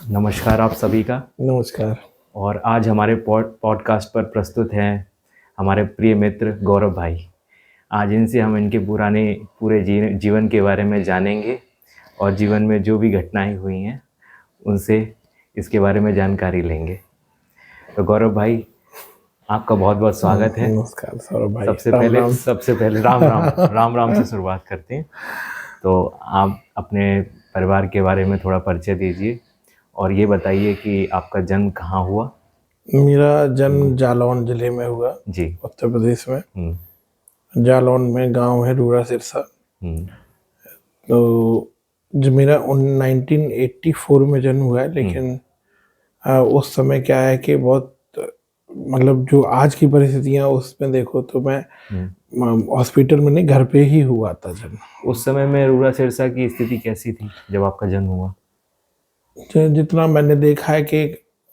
नमस्कार आप सभी का। नमस्कार। और आज हमारे पॉडकास्ट पर प्रस्तुत हैं हमारे प्रिय मित्र गौरव भाई। आज इनसे हम इनके पुराने पूरे जीवन के बारे में जानेंगे और जीवन में जो भी घटनाएं हुई हैं उनसे इसके बारे में जानकारी लेंगे। तो गौरव भाई, आपका बहुत बहुत स्वागत है। नमस्कार सौरभ भाई। सबसे राम पहले राम। सबसे पहले राम राम राम राम से शुरुआत करते हैं। तो आप अपने परिवार के बारे में थोड़ा परिचय दीजिए और ये बताइए कि आपका जन्म कहाँ हुआ। मेरा जन्म जालौन जिले में हुआ, जी। उत्तर प्रदेश में। हम्म। जालौन में गांव है रूरा सिरसा। हम्म। तो जो मेरा 1984 में जन्म हुआ है, लेकिन उस समय क्या है कि बहुत मतलब जो आज की परिस्थितियां उसमें देखो तो मैं हॉस्पिटल में नहीं, घर पे ही हुआ था जन्म। उस समय में रूरा सिरसा की स्थिति कैसी थी जब आपका जन्म हुआ? जितना मैंने देखा है कि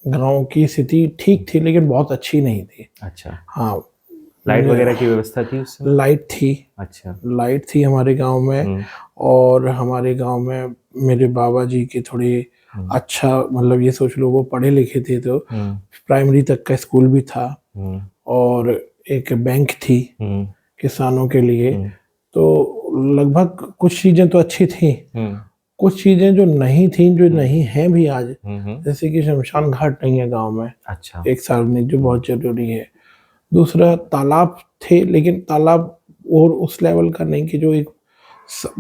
गांव की स्थिति ठीक थी, लेकिन बहुत अच्छी नहीं थी। अच्छा। हाँ, लाइट वगैरह की व्यवस्था थी उस समय? लाइट थी। अच्छा। लाइट थी हमारे गांव में। और हमारे गांव में मेरे बाबा जी की थोड़ी अच्छा, मतलब ये सोच लो वो पढ़े लिखे थे, तो प्राइमरी तक का स्कूल भी था। और एक बैंक थी किसानों के लिए। तो लगभग कुछ चीजें तो अच्छी थी, कुछ चीजें जो नहीं थी, जो नहीं है भी आज, जैसे कि शमशान घाट नहीं है गांव में। अच्छा। एक सार्वजनिक, जो बहुत जरूरी है। दूसरा, तालाब थे, लेकिन तालाब और उस लेवल का नहीं कि जो एक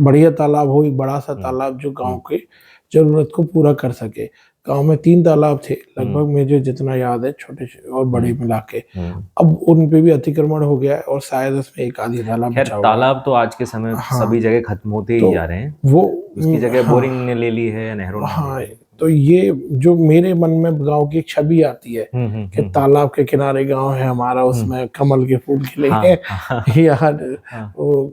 बढ़िया तालाब हो, एक बड़ा सा तालाब जो गांव के जरूरत को पूरा कर सके। गांव में 3 तालाब थे लगभग, मुझे जितना याद है, छोटे और बड़े मिला के। अब उन पे भी अतिक्रमण हो गया है और शायद उसमें एक आधी तालाब खैर, बचा हुआ है। तालाब तो आज के समय हाँ, सभी जगह खत्म होते ही तो जा रहे हैं। वो उसकी जगह हाँ, बोरिंग ने ले ली है, नहरों ने ले हाँ। ली है। तो ये जो मेरे मन में गांव की एक छवि आती है कि तालाब के किनारे गांव है हमारा, उसमें कमल के फूल खिले हाँ, हैं हाँ, या हाँ, वो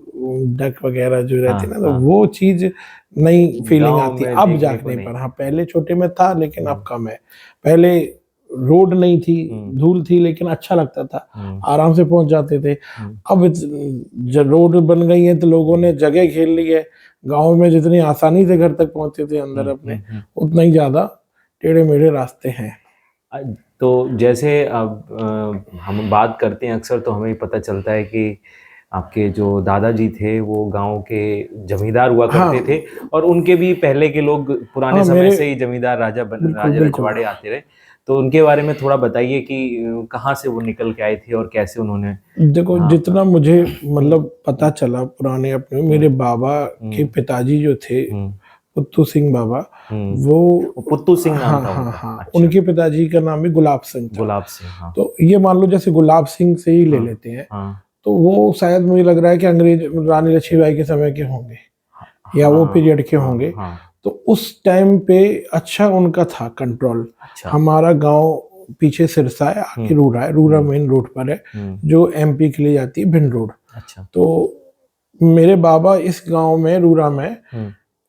डक वगैरह जो रहते हैं हाँ, ना, तो हाँ। वो चीज नई फीलिंग गांव आती है में अब देखने को जाने नहीं। पर। हाँ, पहले छोटे में था, लेकिन अब कम है। पहले रोड नहीं थी, धूल थी, लेकिन अच्छा लगता था, आराम से पहुंच जाते थे। अब जब रोड बन गई है तो लोगों ने जगह घेर ली है। गांव में जितनी आसानी से घर तक पहुंचते थे अंदर अपने, उतना ही ज्यादा टेढ़े मेढ़े रास्ते हैं। अ, तो जैसे अब हम बात करते हैं अक्सर, तो हमें पता चलता है कि आपके जो दादाजी थे वो गांव के जमींदार हुआ हाँ, करते थे और उनके भी पहले के लोग पुराने हाँ, समय मेरे से ही जमींदार बिल्कुल राजा बिल्कुल। रजवाड़े आते रहे। तो उनके बारे में थोड़ा बताइए कि कहाँ से वो निकल के आए थे और कैसे उन्होंने देखो, यहाँ अपना। जितना मुझे मतलब पता चला पुराने अपने, मेरे बाबा के पिताजी जो थे, पुत्तू सिंह बाबा, वो पुत्तू सिंह नाम हाँ था हाँ उनका? हाँ, अच्छा। उनके पिताजी का नाम भी गुलाब सिंह था। गुलाब सिंह, हाँ। तो ये मान लो जैसे गुलाब सिंह से ही ले हाँ, लेते हैं। हाँ, तो वो शायद मुझे लग रहा है कि अंग्रेज रानी लक्ष्मीबाई के समय के होंगे, या वो हाँ, पीरियड के हाँ, होंगे। हाँ। तो उस टाइम पे अच्छा उनका था कंट्रोल। अच्छा। हमारा गांव पीछे सिरसा है, आगे रूरा है। रूरा मेन रोड पर है, जो एमपी के लिए जाती है, भिंड रोड। अच्छा। तो मेरे बाबा इस गांव में, रूरा में,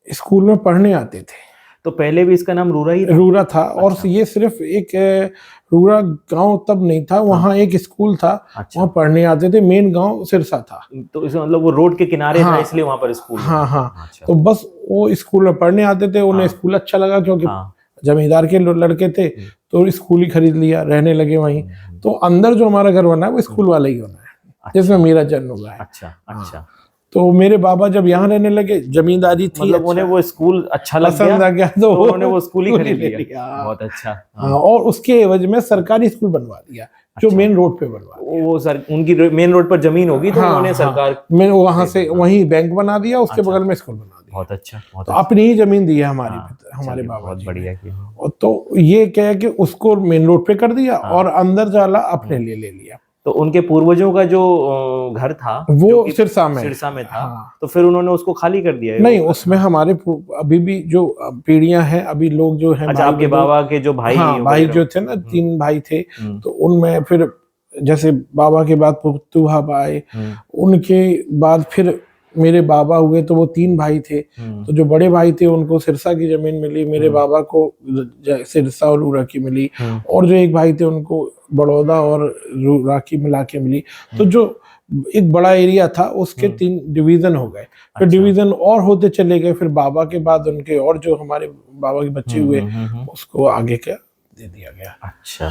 स्कूल में पढ़ने आते थे। तो पहले भी इसका नाम रूरा ही था? रूरा था। और अच्छा। ये सिर्फ एक रूरा गांव तब नहीं था, वहाँ एक स्कूल था, अच्छा। वहाँ पढ़ने आते थे। मेन गांव सिरसा था। तो इसका मतलब वो रोड के किनारे था, हाँ, इसलिए वहां पर स्कूल हाँ, बना था। हाँ। अच्छा। तो बस वो स्कूल में पढ़ने आते थे, उन्हें स्कूल अच्छा लगा, क्योंकि हाँ। जमींदार के लड़के थे, तो स्कूल ही खरीद लिया, रहने लगे वहीं। तो अंदर जो हमारा घर बना है वो स्कूल वाला ही बना है, जिसमें मेरा जन्म हुआ है। अच्छा। हाँ। अच्छा। तो मेरे बाबा जब यहाँ रहने लगे, जमींदारी थी, मतलब उन्हें अच्छा वो स्कूल अच्छा लग गया, पसंद आ गया, तो उन्होंने वो स्कूल ही स्कूल ही खरीद ले लिया। लिया। बहुत अच्छा। हाँ, हाँ। और उसके एवज में सरकारी स्कूल बनवा दिया, जो अच्छा। मेन रोड पे बनवा दिया। वो सर उनकी मेन रोड पर जमीन होगी तो हाँ, उन्होंने हाँ, सरकार मैं वहां से हाँ। वहीं बैंक बना दिया, उसके अच्छा। बगल में स्कूल बना दिया। बहुत अच्छा, बहुत तो अच्छा। अपनी ही जमीन दी है हमारे हाँ, हमारे चलिए बाबा बहुत जी ने। बढ़िया किया। और तो ये क्या है कि उसको मेन रोड पे कर दिया, हाँ। और अंदर जाला अपने लिए ले लिया। तो उनके पूर्वजों का जो घर था, वो जो कि सिरसा में। सिरसा में था, हाँ, तो फिर उन्होंने उसको खाली कर दिया है नहीं, वो उसमें हाँ। हमारे अभी भी जो पीढ़ियां हैं, अभी लोग जो हैं, अच्छा, भाई आपके बंधु। बाबा के जो भाई हाँ, भाई वगैरह। जो थे ना, 3 भाई थे। हम्म। तो उनमें फिर जैसे बाबा के बाद पुत्तू भाई आए, उनके बाद फिर मेरे बाबा हुए, तो वो 3 भाई थे। तो जो बड़े भाई थे उनको सिरसा की जमीन मिली, मेरे बाबा को सिरसा और रूरा की मिली। और जो एक भाई थे उनको बड़ौदा और रूरा की मिला के मिली। तो जो एक बड़ा एरिया था, उसके 3 डिवीजन हो गए, फिर डिवीजन और होते चले गए, फिर बाबा के बाद उनके और जो हमारे बाबा के बच्चे हुए उसको आगे का दे दिया गया। अच्छा,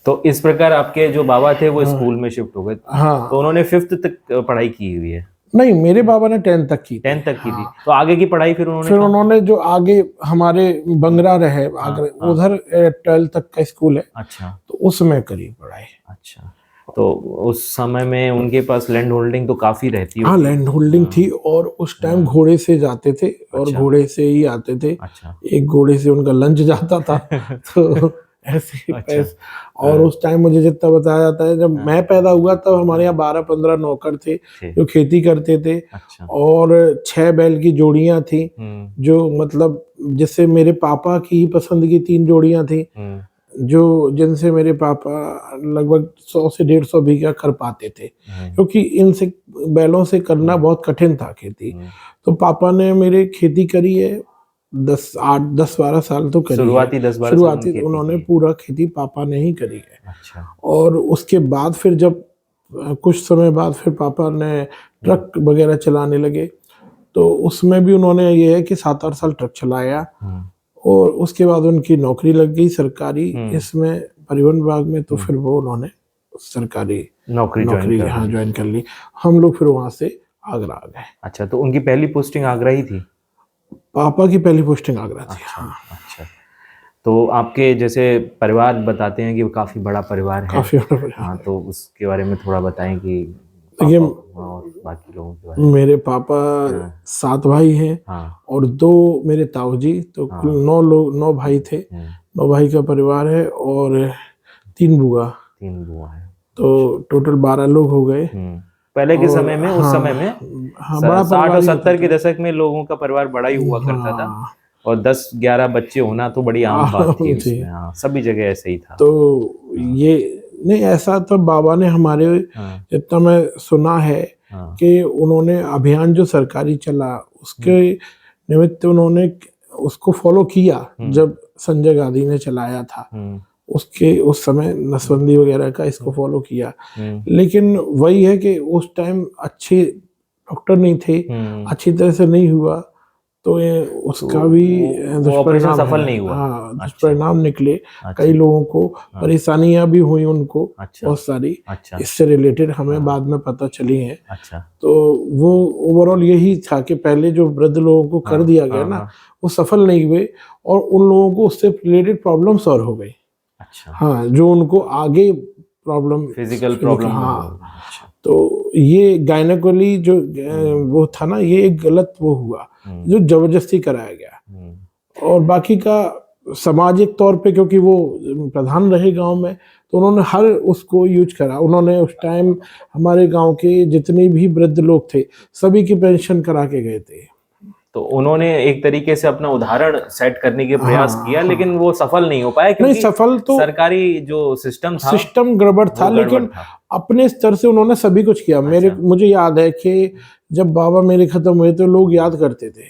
तो इस प्रकार आपके जो बाबा थे वो स्कूल में शिफ्ट हो गए। हाँ, तो उन्होंने 5th तक पढ़ाई की हुई है? नहीं, मेरे बाबा ने 10th तक की थी। 10th तक की थी। तो आगे की पढ़ाई फिर उन्होंने जो आगे हमारे बंगरा रहे आगरा, उधर 12th तक का स्कूल है। अच्छा, तो उसमें करी पढ़ाई। अच्छा, तो उस समय में उनके पास लैंड होल्डिंग तो काफी रहती हाँ, होगी। लैंड होल्डिंग थी, और उस टाइम घोड़े से जाते थे और घोड़े से ही आते थे। अच्छा, एक घोड़े से उनका लंच जाता था तो ऐसे पैसे। और उस टाइम मुझे जितना बताया जाता है, जब मैं पैदा हुआ तब हमारे यहाँ 12-15 नौकर थे जो खेती करते थे। अच्छा, और 6 बैल की जोड़ियां थी, जो मतलब जिससे मेरे पापा की पसंद की 3 जोड़ियां थी, जो जिनसे मेरे पापा लगभग 100 से 150 बीघा कर पाते थे, क्योंकि इनसे बैलों से करना बहुत कठिन था खेती। तो पापा ने मेरे खेती करी है 10-12 साल तो करी शुरुआती है। 10-12 शुरुआती उन्होंने पूरा खेती पापा ने ही करी है। अच्छा, और उसके बाद फिर जब कुछ समय बाद फिर पापा ने ट्रक वगैरह चलाने लगे, तो उसमें भी उन्होंने ये है कि 7-8 साल ट्रक चलाया। और उसके बाद उनकी नौकरी लग गई सरकारी इसमें परिवहन विभाग में, तो फिर वो उन्होंने सरकारी नौकरी ज्वाइन कर ली। हम लोग फिर वहां से आगरा आ गए। अच्छा, तो उनकी पहली पोस्टिंग आगरा ही थी? पापा की पहली पोस्टिंग आगरा थी। हाँ। अच्छा, तो आपके जैसे परिवार बताते हैं कि वो काफी बड़ा परिवार है। काफी बड़ा परिवार। हाँ, तो उसके बारे में थोड़ा बताएं कि ये और बाकी लोगों के बारे में। मेरे पापा 7 भाई हैं और 2 मेरे ताऊजी, तो कुल 9 भाई थे। 9 भाई का परिवार है और 3 बुआ है, तो टोटल 12 लोग हो गए। पहले के समय में, उस समय में 60 और 70 के दशक में लोगों का परिवार बड़ा ही हुआ करता था, और 10-11 बच्चे होना तो बड़ी आम बात थी उसमें। हाँ, सभी जगह ऐसे ही था। तो ये नहीं, ऐसा तो बाबा ने हमारे जितना मैं सुना है कि उन्होंने अभियान जो सरकारी चला उसके निमित्त उन्होंने उसको फॉलो किया। जब संजय गांधी ने चलाया था उसके उस समय नसबंदी वगैरह का इसको फॉलो किया, लेकिन वही है कि उस टाइम अच्छे डॉक्टर नहीं थे, अच्छी तरह से नहीं हुआ, तो ये उसका भी दुष्परिणाम सफल नहीं हुआ। हाँ, दुष्परिणाम निकले। कई लोगों को परेशानियां भी हुई उनको, बहुत सारी इससे रिलेटेड हमें बाद में पता चली हैं। तो वो ओवरऑल यही था कि पहले जो वृद्ध लोगों को कर दिया गया ना, वो सफल नहीं हुए और उन लोगों को उससे रिलेटेड प्रॉब्लम सॉल्व हो गई। हाँ, जो उनको आगे प्रॉब्लम, फिजिकल प्रॉब्लम। हाँ, तो ये गायनेकोली जो वो था ना, ये एक गलत वो हुआ जो जबरदस्ती कराया गया। और बाकी का सामाजिक तौर पे, क्योंकि वो प्रधान रहे गांव में, तो उन्होंने हर उसको यूज करा। उन्होंने उस टाइम हमारे गांव के जितने भी वृद्ध लोग थे सभी की पेंशन करा के गए थे। तो उन्होंने एक तरीके से अपना उदाहरण सेट करने के प्रयास किया, लेकिन वो सफल नहीं हो पाया, क्योंकि सफल तो सरकारी जो सिस्टम गड़बड़ था, लेकिन अपने स्तर से उन्होंने सभी कुछ किया। मुझे याद है कि जब बाबा मेरे खत्म हुए तो लोग याद करते थे।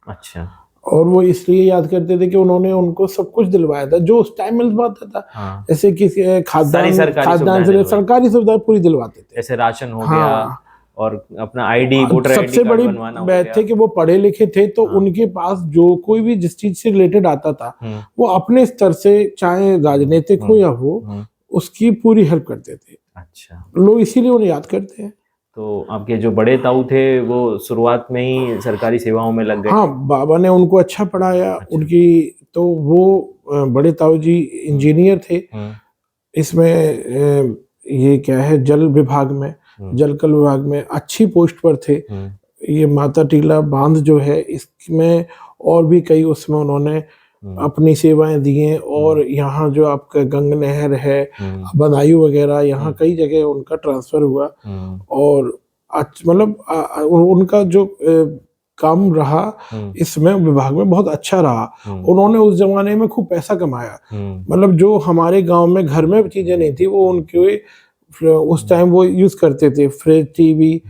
अच्छा, और वो इसलिए याद करते थे कि उन्होंने उनको सब कुछ दिलवाया था जो उस टाइम मिल पाता था। जैसे किसी खाद्यान्न से सरकारी सुविधाएं पूरी दिलवाते थे, जैसे राशन हो गया और अपना आईडी, वोटर आईडी सबसे बड़ी बात थे कि वो पढ़े लिखे थे, तो उनके पास जो कोई भी जिस चीज से रिलेटेड आता था वो अपने स्तर से, चाहे राजनीतिक हो या हो, उसकी पूरी हेल्प करते थे। अच्छा, लोग इसीलिए उन्हें याद करते हैं। तो आपके जो बड़े ताऊ थे वो शुरुआत में ही सरकारी सेवाओं में लग गए? हाँ, बाबा ने उनको अच्छा पढ़ाया। उनकी तो वो बड़े ताऊ जी इंजीनियर थे। इसमें ये क्या है, जल विभाग में, जलकल विभाग में अच्छी पोस्ट पर थे। ये माता टीला बांध जो है इसमें और भी कई उसमें उन्होंने अपनी सेवाएं दी हैं। और यहाँ जो आपका गंग नहर है, बदायूं वगैरह, यहाँ कई जगह उनका ट्रांसफर हुआ। और मतलब उनका जो काम रहा इसमें विभाग में बहुत अच्छा रहा। उन्होंने उस जमाने में खूब पैसा कमाया। मतलब जो हमारे गांव में घर में चीजें नहीं थी वो उनके उस टाइम वो यूज करते थे। फ्रिज, टीवी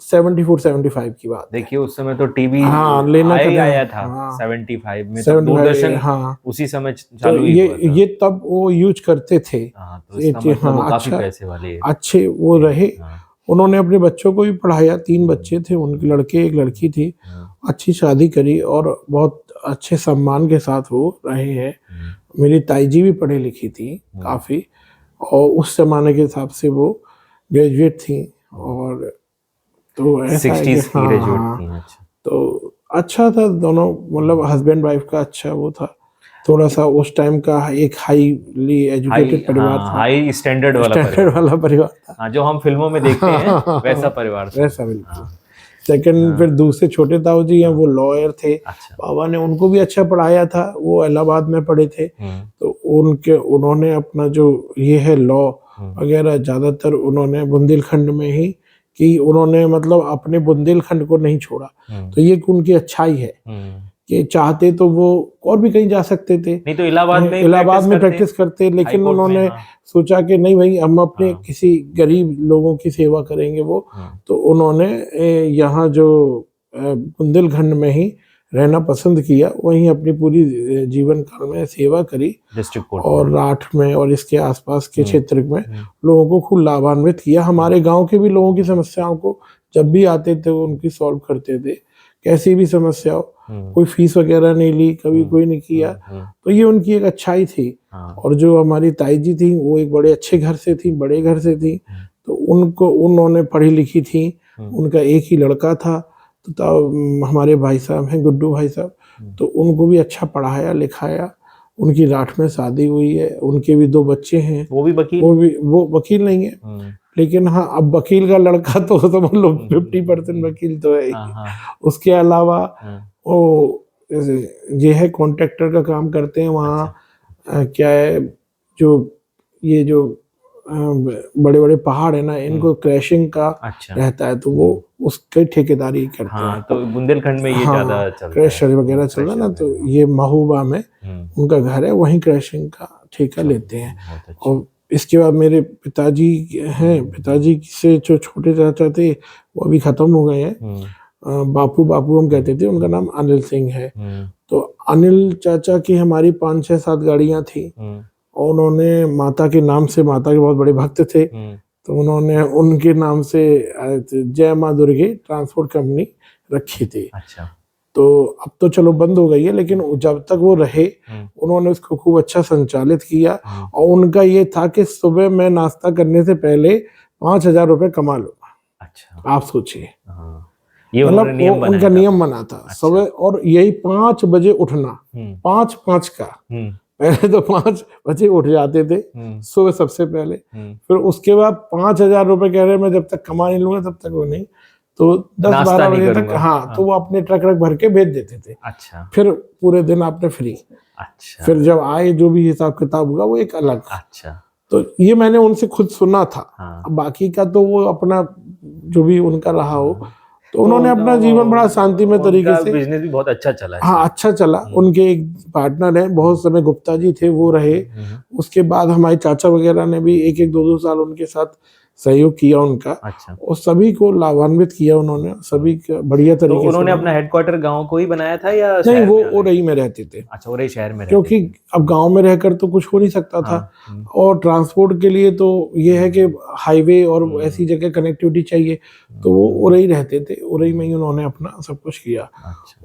74-75 की बात। देखिए उस समय तो टीवी लेना आया था। 75 में तो दूरदर्शन उसी समय चालू ही हुआ था। ये तब वो यूज करते थे। तो इसका मतलब वो काफी पैसे वाले अच्छे वो रहे। उन्होंने अपने बच्चों को भी पढ़ाया, 3 बच्चे थे उनके, लड़के एक लड़की थी, अच्छी शादी करी और बहुत अच्छे सम्मान के साथ वो रहे हैं। मेरी ताई जी भी पढ़ी लिखी थी काफ़ी, और उस जमाने के हिसाब से वो ग्रेजुएट थी, और तो ऐसा है कि 60s की ग्रेजुएट थी। अच्छा, तो अच्छा था दोनों, मतलब हस्बैंड वाइफ का अच्छा वो था, थोड़ा सा उस टाइम का एक हाईली एजुकेटेड परिवार था, हाई स्टैंडर्ड वाला परिवार था। हाँ, जो हम फिल्मों में देखते हैं वैसा परिवार था। वैसा बिल्कुल। सेकंड फिर दूसरे छोटे ताऊ जी हैं, वो लॉयर थे। अच्छा। बाबा ने उनको भी अच्छा पढ़ाया था, वो इलाहाबाद में पढ़े थे, तो उन्होंने अपना जो ये है लॉ वगैरह ज़्यादातर उन्होंने बुंदेलखंड में ही कि उन्होंने मतलब अपने बुंदेलखंड को नहीं छोड़ा। तो ये उनकी अच्छाई है कि चाहते तो वो और भी कहीं जा सकते थे, नहीं तो इलाहाबाद में प्रैक्टिस करते, लेकिन उन्होंने सोचा कि नहीं भाई, हम अपने किसी गरीब लोगों की सेवा करेंगे वो, तो उन्होंने यहाँ जो बुंदेलखंड में ही रहना पसंद किया, वहीं अपनी पूरी जीवन काल में सेवा करी, डिस्ट्रिक्ट कोर्ट और राठ में और इसके आसपास के क्षेत्र में लोगों को खूब लाभान्वित किया। हमारे गांव के भी लोगों की समस्याओं को जब भी आते थे वो उनकी सॉल्व करते थे, कैसी भी समस्या हो, कोई फीस वगैरह नहीं ली कभी, कोई नहीं किया। तो ये उनकी एक अच्छाई थी। और जो हमारी ताई जी थी वो एक बड़े अच्छे घर से थी, बड़े घर से थी, तो उन्होंने पढ़ी लिखी थी, उनका एक ही लड़का था, तो हमारे भाई साहब हैं गुड्डू भाई साहब, तो उनको भी अच्छा पढ़ाया लिखाया, उनकी राठ में शादी हुई है, उनके भी 2 बच्चे हैं। वो भी वकील? वो वकील नहीं है, लेकिन हाँ अब वकील का लड़का तो समझ लो 50% वकील तो है। उसके अलावा वो ये है कॉन्ट्रैक्टर का काम करते हैं वहाँ। क्या है, जो बड़े बड़े पहाड़ है ना, इनको क्रैशिंग का रहता है, तो वो उसके ठेकेदारी करते हैं। तो बुंदेलखंड में ये ज्यादा चलता है, क्रैशर वगैरह चल रहा है ना, तो ये महोबा में उनका घर है, वहीं क्रैशिंग का ठेका लेते हैं। और इसके बाद मेरे पिताजी हैं, पिताजी से जो छोटे चाचा थे वो अभी खत्म हो गए हैं, बापू हम कहते थे, उनका नाम अनिल सिंह है। तो अनिल चाचा की हमारी 5, 6, 7 गाड़ियां थी, और उन्होंने माता के नाम से, माता के बहुत बड़े भक्त थे, तो उन्होंने उनके नाम से जय माँ दुर्गे ट्रांसपोर्ट कंपनी रखी थी। अच्छा। तो अब तो चलो बंद हो गई है, लेकिन जब तक वो रहे उन्होंने उसको खूब अच्छा संचालित किया। और उनका ये था कि सुबह मैं नाश्ता करने से पहले 5,000 रुपए कमा लूंगा। अच्छा, आप सोचिए, ये मतलब उनका नियम बना था। अच्छा। सुबह, और यही 5 बजे उठना, 5 का, पहले तो 5 बजे उठ जाते थे सुबह सबसे पहले, फिर उसके बाद 5,000 रुपए कह रहे मैं जब तक कमा नहीं लूंगा तब तक वो नहीं, तो 10-12 बजे तक तो वो अपने ट्रक भर के भेज देते थे। अच्छा। फिर पूरे दिन आपने फ्री। अच्छा। फिर जब आए जो भी हिसाब किताब हुआ वो एक अलग। अच्छा। तो ये मैंने उनसे खुद सुना था। अब बाकी का तो वो अपना जो भी उनका रहा हो, तो उन्होंने अपना जीवन बड़ा शांतिमय तरीके से, बिजनेस भी बहुत अच्छा चला है। हाँ, अच्छा चला। उनके एक पार्टनर है, बहुत समय गुप्ता जी थे, वो रहे। उसके बाद हमारे चाचा वगैरह ने भी 1-1, 2-2 साल उनके साथ सहयोग किया उनका। अच्छा। और सभी को लाभान्वित किया उन्होंने, सभी बढ़िया तरीके से। उन्होंने अपना हेडक्वार्टर गांव को ही बनाया था या नहीं? वो ओरई में रहते थे। अच्छा, ओरई शहर में, क्योंकि अब गांव में रहकर तो कुछ हो नहीं सकता था। और ट्रांसपोर्ट के लिए तो ये है कि हाईवे और ऐसी जगह कनेक्टिविटी चाहिए, तो वो ओरई रहते थे, ओरई में ही उन्होंने अपना सब कुछ किया।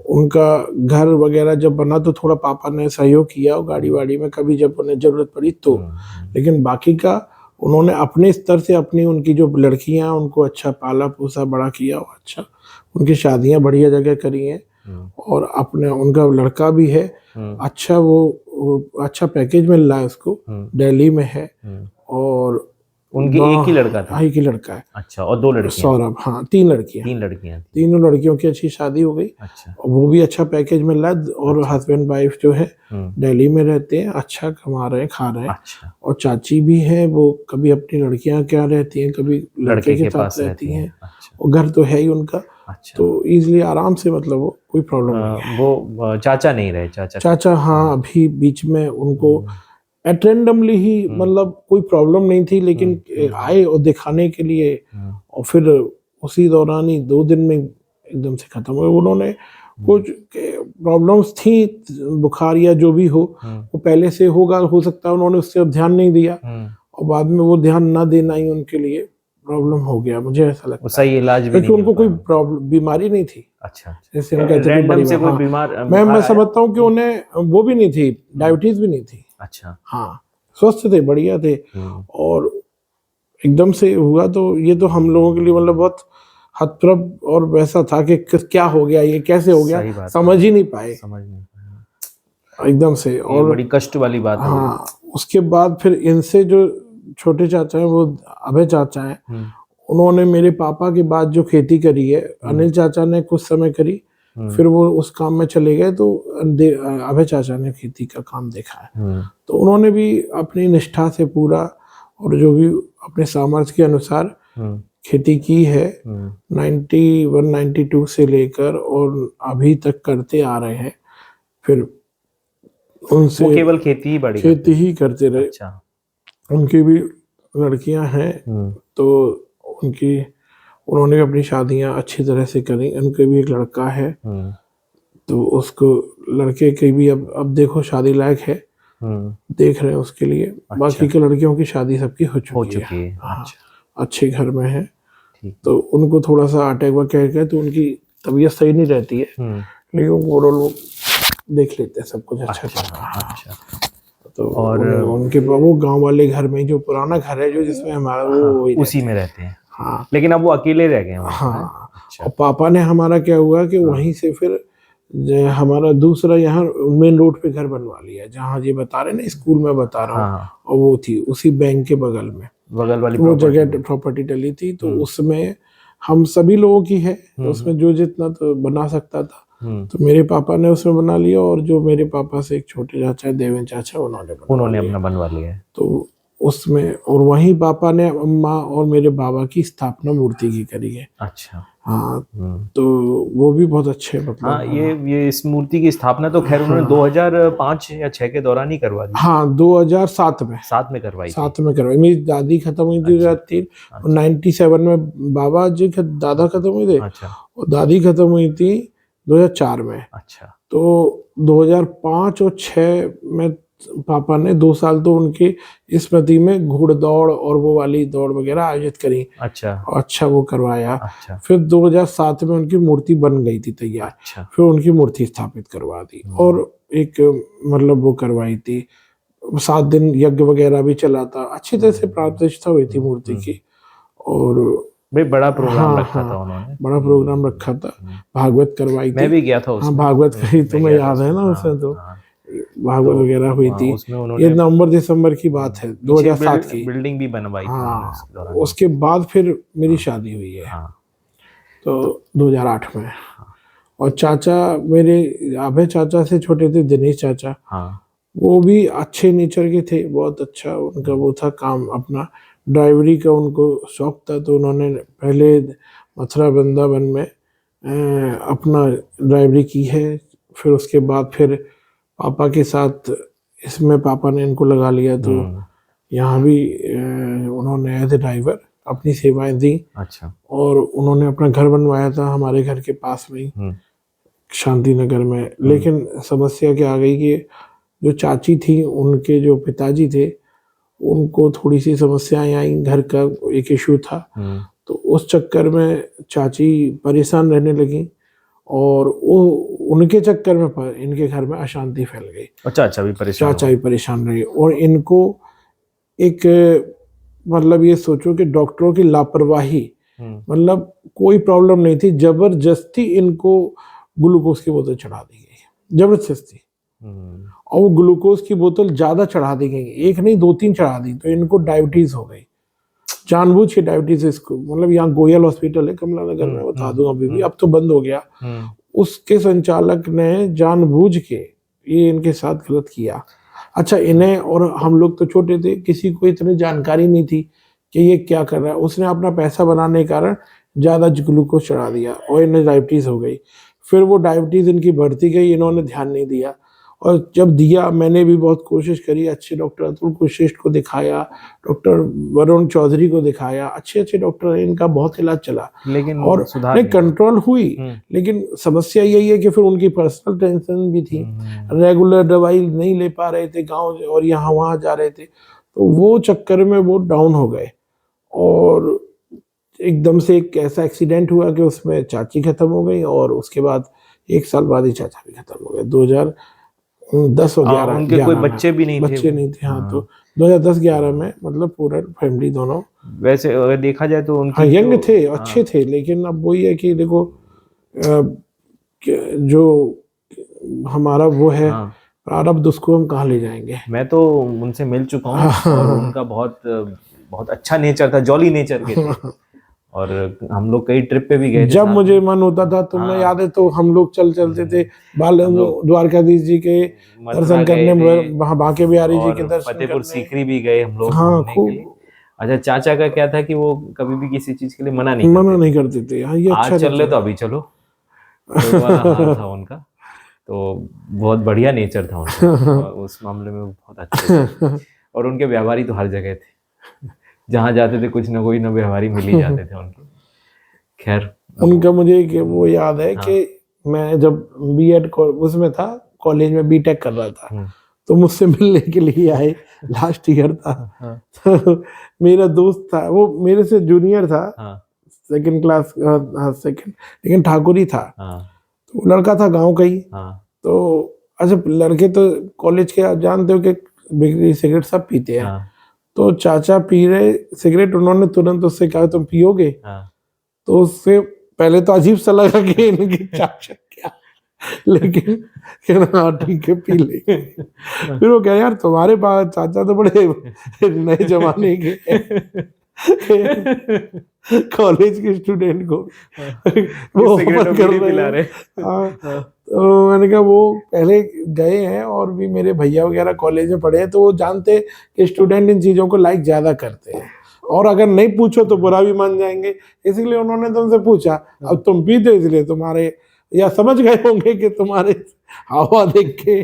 उनका घर वगैरह जब बना तो थोड़ा पापा ने सहयोग किया, गाड़ी वाड़ी में कभी जब उन्हें जरूरत पड़ी तो, लेकिन बाकी का उन्होंने अपने स्तर से अपनी, उनकी जो लड़कियां उनको अच्छा पाला पोसा बड़ा किया, अच्छा उनकी शादियां बढ़िया जगह करी हैं। और अपने उनका लड़का भी है, अच्छा वो अच्छा पैकेज मिल रहा है उसको, दिल्ली में है। और उनकी एक ही लड़का था? एक ही लड़का है। अच्छा, और 2 लड़कियां? सौरभ, हाँ, 3 लड़कियां। तीनों लड़कियों की अच्छी शादी हो गई। अच्छा। वो भी अच्छा पैकेज मिल रहा है, और हस्बैंड वाइफ जो है दिल्ली में रहते हैं, अच्छा कमा रहे हैं, खा रहे हैं। अच्छा। और चाची भी है, वो कभी अपनी लड़कियां क्या रहती हैं, कभी लड़के के साथ रहती हैं। अच्छा। और घर तो है ही उनका। अच्छा। तो इजिली आराम से, मतलब वो कोई प्रॉब्लम नहीं है। वो चाचा नहीं रहे? चाचा हाँ, अभी बीच में उनको एटेंडमली ही, मतलब कोई प्रॉब्लम नहीं थी, लेकिन आए और दिखाने के लिए, और फिर उसी दौरान ही 2 दिन में एकदम से खत्म हुए। उन्होंने कुछ प्रॉब्लम्स थी, बुखार या जो भी हो, वो पहले से हो सकता है, उन्होंने उससे ध्यान नहीं दिया, और बाद में वो ध्यान ना देना ही उनके लिए प्रॉब्लम हो गया, मुझे ऐसा लगता है। सही इलाज भी क्योंकि नहीं उनको हो कोई पाया। प्रॉब्लम बीमारी नहीं थी, अच्छा, जैसे हम कहते थे रैंडम बड़ी से कोई हाँ, बीमार मैं समझता हूँ कि उन्हें वो भी नहीं थी, डायबिटीज भी नहीं थी। अच्छा। हाँ, स्वस्थ थे, बढ़िया थे। हम्म। और एकदम से हुआ तो ये तो हम लोगों के लिए मतलब बहुत हतप्रभ और वैसा था कि क्या हो गया, ये कैसे हो गया, सही बात है, समझ ही नहीं पाए समझ नहीं पाया। एकदम से। ये और बड़ी कष्ट वाली बात हो गई। हाँ, उसके बाद फिर इनसे जो छोटे चाचा हैं, वो अभय चाचा हैं, हम्म, उन्होंने मेरे पापा के बाद जो खेती करी है, अनिल चाचा ने कुछ समय करी, फिर वो उस काम में चले गए, तो अभय चाचा ने खेती का काम देखा है। तो उन्होंने भी अपनी निष्ठा से पूरा और जो भी अपने सामर्थ्य के अनुसार खेती की है, 91 92 से लेकर और अभी तक करते आ रहे हैं। फिर उनसे वो केवल खेती ही बड़ी खेती ही करते रहे। अच्छा। उनकी भी लड़कियां हैं, तो उनकी उन्होंने भी अपनी शादियां अच्छी तरह से करी। उनके भी एक लड़का है, तो उसको लड़के की भी अब देखो शादी लायक है, देख रहे हैं उसके लिए। बाकी के लड़कियों की शादी सबकी हो चुकी है। हाँ, अच्छे घर में है। तो उनको थोड़ा सा अटैक वगैरह है, तो उनकी तबीयत सही नहीं रहती है, लेकिन ओवरऑल देख लेते हैं सब कुछ अच्छा चल। तो और उनके वो गांव वाले घर में, जो पुराना घर है जो जिसमें हमारा वो उसी में रहते हैं। हाँ, लेकिन अब वो अकेले रह गए वहाँ। हाँ। और पापा ने हमारा क्या हुआ कि वहीं से फिर हमारा दूसरा यहाँ मेन रोड पे घर बनवा लिया, जहाँ ये बता रहे ना, स्कूल में बता रहा हूँ, और वो थी उसी बैंक के बगल में, बगल वाली वो जगह प्रॉपर्टी डली थी, तो उसमें हम सभी लोगों की है, उसमें जो जितना तो बना सकता था, तो मेरे पापा ने उसमें बना लिया। और जो मेरे पापा से एक छोटे चाचा देवेंद्र चाचा, उन्होंने अपना बनवा लिया है। तो उसमें, और वहीं पापा ने अम्मा और मेरे बाबा की स्थापना मूर्ति की करी है। अच्छा। हाँ, तो वो भी बहुत अच्छे, मतलब हाँ, ये इस मूर्ति की स्थापना तो खैर उन्होंने 2005 या 6 के दौरान ही करवा दी। हाँ, 2007 में, 7 में करवाई थी। मेरी दादी खत्म हुई थी 2003, और 97 में बाबा जी दादा खत्म हुए थे, और दादी खत्म हुई थी 2004 में। अच्छा। तो 2005 और 6 में पापा ने 2 साल तो उनकी स्मृति में घुड़दौड़ और वो वाली दौड़ वगैरह आयोजित करी। अच्छा वो करवाया। अच्छा। फिर 2007 में उनकी मूर्ति बन गई थी तैयार। अच्छा। फिर उनकी मूर्ति स्थापित करवा दी, और एक मतलब वो करवाई थी, 7 दिन यज्ञ वगैरह भी चला था, अच्छी तरह से प्रतिष्ठा हुई थी मूर्ति की। और बड़ा प्रोग्राम रखा था उन्होंने, बड़ा प्रोग्राम रखा था, भागवत करवाई थी। मैं भी गया था उसमें। हाँ, भागवत करी, तुम्हें याद है ना उसमें, तो भागवत वगैरह हुई थी। ये नवंबर दिसंबर की बात है, 2007 की। बिल्डिंग भी बनवाई थी। उसके बाद फिर मेरी शादी हुई है, तो 2008 में। और चाचा मेरे, अभय चाचा से छोटे थे दिनेश चाचा, वो भी अच्छे नेचर के थे, बहुत अच्छा उनका वो था काम अपना, ड्राइवरी का उनको शौक था। तो उन्होंने पहले मथुरा वृंदावन में अपना ड्राइवरी की है, फिर उसके बाद फिर पापा के साथ इसमें पापा ने इनको लगा लिया, तो यहाँ भी उन्होंने एज ए ड्राइवर अपनी सेवाएं दी। अच्छा। और उन्होंने अपना घर बनवाया था हमारे घर के पास में ही, शांति नगर में। लेकिन समस्या क्या आ गई कि जो चाची थी, उनके जो पिताजी थे, उनको थोड़ी सी समस्याएं आई, घर का एक इशू था, तो उस चक्कर में चाची परेशान रहने लगी, और वो उनके चक्कर में इनके घर में अशांति फैल गई। चाचा भी परेशान रही, और इनको एक मतलब ये सोचो कि डॉक्टरों की लापरवाही, मतलब कोई प्रॉब्लम नहीं थी, जबरदस्ती इनको ग्लूकोज की बोतल चढ़ा दी गई, जबरदस्ती। और वो ग्लूकोज की बोतल ज्यादा चढ़ा दी गई, एक नहीं 2-3 चढ़ा दी, तो इनको डायबिटीज हो गई, जानबूझ के डायबिटीज। इसको मतलब यहाँ गोयल हॉस्पिटल है कमला नगर में, बता दूं, अभी भी, अब तो बंद हो गया। उसके संचालक ने जानबूझ के ये इनके साथ गलत किया। अच्छा, इन्हें, और हम लोग तो छोटे थे, किसी को इतनी जानकारी नहीं थी कि ये क्या कर रहा है। उसने अपना पैसा बनाने के कारण ज्यादा ग्लूकोज चढ़ा दिया, और इन्हें डायबिटीज हो गई। फिर वो डायबिटीज इनकी बढ़ती गई, इन्होंने ध्यान नहीं दिया, और जब दिया, मैंने भी बहुत कोशिश करी, अच्छे डॉक्टर अतुल कुशिष्ट को दिखाया, डॉक्टर वरुण चौधरी को दिखाया, अच्छे डॉक्टर, इनका बहुत इलाज चला, लेकिन और नहीं कंट्रोल हुई। लेकिन समस्या यही है कि फिर उनकी पर्सनल टेंशन भी थी, रेगुलर दवाई नहीं ले पा रहे थे, गांव और यहाँ वहाँ जा रहे थे, तो वो चक्कर में वो डाउन हो गए। और एकदम से एक ऐसा एक्सीडेंट हुआ कि उसमें चाची खत्म हो गई, और उसके बाद 1 साल बाद ही चाचा भी खत्म हो गए। 2010 और 11 उनके कोई 11 में बच्चे भी नहीं थे। बच्चे नहीं थे। हाँ, तो 2010-11 में मतलब पूरा फैमिली दोनों, वैसे अगर देखा जाए तो उनकी हाँ, यंग जो थे, अच्छे थे, लेकिन अब वही है कि देखो जो हमारा वो है हाँ, प्रारब्ध, उसको हम कहाँ ले जाएंगे। मैं तो उनसे मिल चुका हूँ और उनका बहुत बहुत अच्छा नेचर था, जॉली नेचर के थे। और हम लोग कई ट्रिप पे भी गए थे जब साथ मुझे में। मन होता था, तुम्हें हाँ, याद है, तो हम लोग चलते थे हम लोग द्वारकाधीश जी के मथुरा दर्शन गए करने, थे वहाँ बांके बिहारी जी के और दर्शन फतेहपुर करने। सीकरी भी गए हम लोग हाँ, घूमने के लिए। खूब अच्छा, चाचा का क्या था कि वो कभी भी किसी चीज के लिए मना नहीं करते मना थे। नहीं करते थे। हाँ, ये आज अच्छा चल रहे नेचर तो अभी चलो, तो ये वाला हाल था उनका। तो बहुत बढ़िया नेचर था उनका और उस मामले में वो बहुत अच्छे थे। और उनके व्यापारी तो हर जगह थे, जहाँ जाते थे कुछ ना कोई ना व्यापारी मिल ही जाते थे उनके। खैर, अब उनका मुझे एक वो याद है हाँ, कि मैं जब बीएड उसमें था, कॉलेज में बीटेक कर रहा था, तो मुझसे मिलने के लिए आए। लास्ट ईयर था। हाँ, तो मेरा दोस्त था, वो मेरे से जूनियर था, हाँ, सेकंड क्लास, हाँ सेकंड, लेकिन ठाकुर ही था। हाँ, तो वो लड़का था गांव का ही। हाँ, तो अच्छा, लड़के तो कॉलेज के, आप जानते हो कि बिगड़ी सिगरेट सब पीते हैं। हाँ, तो चाचा पी रहे सिगरेट, उन्होंने तुरंत उससे कहा तुम पियोगे? हाँ, तो उससे पहले तो अजीब सा लगा कि इनके चाचा क्या, लेकिन कहना हाँ ठीक है पी ले। फिर वो कह यार तुम्हारे पास चाचा तो बड़े नए जमाने के कॉलेज के स्टूडेंट को वो सिगरेट ऑफर और कर बीड़ी रहे पिला हैं। रहे। हाँ, हाँ, तो मैंने कहा वो पहले गए हैं, और भी मेरे भैया वगैरह कॉलेज में पढ़े हैं, तो वो जानते हैं कि स्टूडेंट इन चीज़ों को लाइक ज़्यादा करते हैं, और अगर नहीं पूछो तो बुरा भी मान जाएंगे। इसलिए उन्होंने तुमसे पूछा, अब तुम पीते हो इसलिए तुम्हारे, या समझ गए होंगे कि तुम्हारे हावा देख के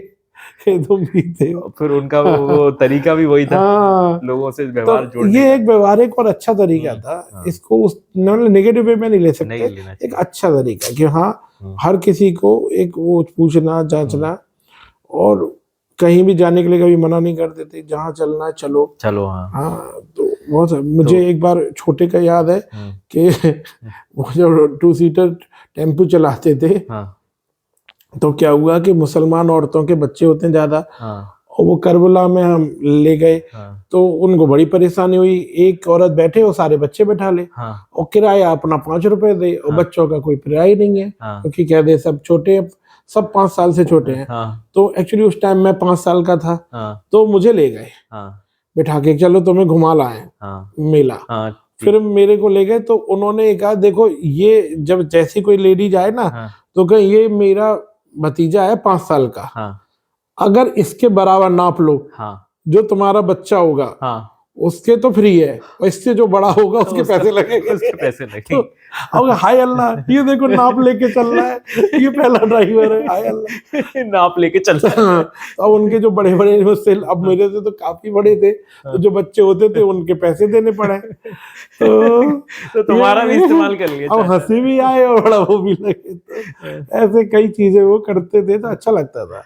कि तुम पीते हो। फिर उनका वो तरीका भी वही था, हाँ, लोगों से तो व्यवहार जोड़ने ये का। एक व्यवहारिक और अच्छा तरीका था। हाँ, इसको उस नेगेटिव वे में नहीं ले नहीं सकते। लेना एक चाहिए। अच्छा तरीका कि हाँ, हम्म, हर किसी को एक वो पूछना जांचना, और कहीं भी जाने के लिए कभी मना नहीं करते थे, जहाँ चलना है चलो। चलो, हाँ, हाँ, तो बहुत तो मुझे एक बार छोटे का याद है कि वो जब 2 सीटर टेम्पू चलाते थे, हाँ, तो क्या हुआ कि मुसलमान औरतों के बच्चे होते हैं ज्यादा, हाँ, और वो करबला में हम ले गए। हाँ, तो उनको बड़ी परेशानी हुई, एक औरत बैठे और सारे बच्चे बैठा ले, हाँ, और किराया अपना 5 रुपए दे, और हाँ, बच्चों का कोई किराया ही नहीं है, हाँ, क्योंकि कह दे सब छोटे हैं, सब 5 साल से छोटे हैं। हाँ, तो एक्चुअली उस टाइम मैं 5 साल का था, हाँ, तो मुझे ले गए हाँ, बिठा के, चलो तुम्हें घुमा लाए हाँ, मेला। हाँ, फिर मेरे को ले गए, तो उन्होंने कहा देखो ये जब जैसी कोई लेडीज आए ना, हाँ, तो कहे ये मेरा भतीजा है 5 साल का, हाँ, अगर इसके बराबर नाप लो, हाँ, जो तुम्हारा बच्चा होगा हाँ, उसके तो फ्री है, और इससे जो बड़ा होगा उसके उसका पैसे लगेंगे। उसके पैसे तो लगेंगे। अब हाय अल्लाह, ये देखो नाप लेके चल रहा है, ये पहला ड्राइवर है, हाय अल्लाह। नाप लेके चलता है। तो अब उनके जो बड़े बड़े मुझसे, अब मेरे से तो काफी बड़े थे, तो जो बच्चे होते थे उनके पैसे देने पड़े। तो तो तुम्हारा भी इस्तेमाल कर लिया अब चाचा हंसी ने। भी आए और बड़ा वो भी लगे। तो ऐसे कई चीजें वो करते थे, तो अच्छा लगता था।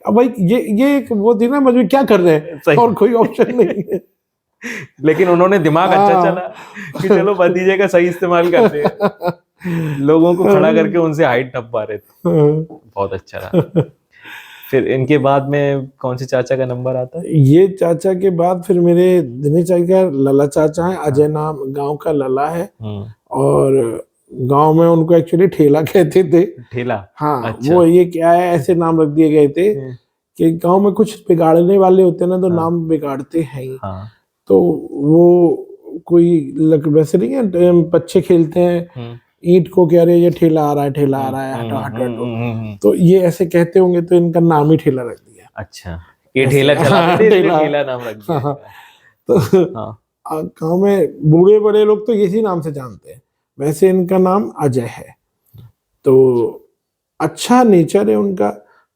अब भाई ये एक वो थी ना, मुझे क्या कर रहे हैं, सही। और कोई ऑप्शन नहीं है। लेकिन उन्होंने दिमाग अच्छा हाँ। चला कि चलो भतीजे का सही इस्तेमाल करते हैं। लोगों को खड़ा करके उनसे हाइट टपवा रहे थे। बहुत अच्छा रहा। फिर इनके बाद में कौन से चाचा का नंबर आता है? ये चाचा के बाद फिर मेरे दिनेश चाचा लला चाचा है, अजय नाम गांव का लला है, और गांव में उनको एक्चुअली ठेला कहते थे। ठेला? हाँ, अच्छा। वो ये क्या है, ऐसे नाम रख दिए गए थे कि गांव में कुछ बिगाड़ने वाले होते हैं ना, तो नाम बिगाड़ते हैं ही। हाँ, तो वो कोई वैसे नहीं है, बच्चे खेलते हैं ईंट को, कह रहे ये ठेला आ रहा है, ठेला आ रहा है, हटो हटो हटो, तो ये ऐसे कहते होंगे, तो इनका नाम ही ठेला रख दिया। अच्छा, ये ठेला चलाते थे इसलिए ठेला नाम रख दिया। हाँ, तो हाँ, गांव में बूढ़े बड़े लोग तो इसी नाम से जानते हैं। वैसे इनका नाम अजय है। तो अच्छा नेचर है उनका,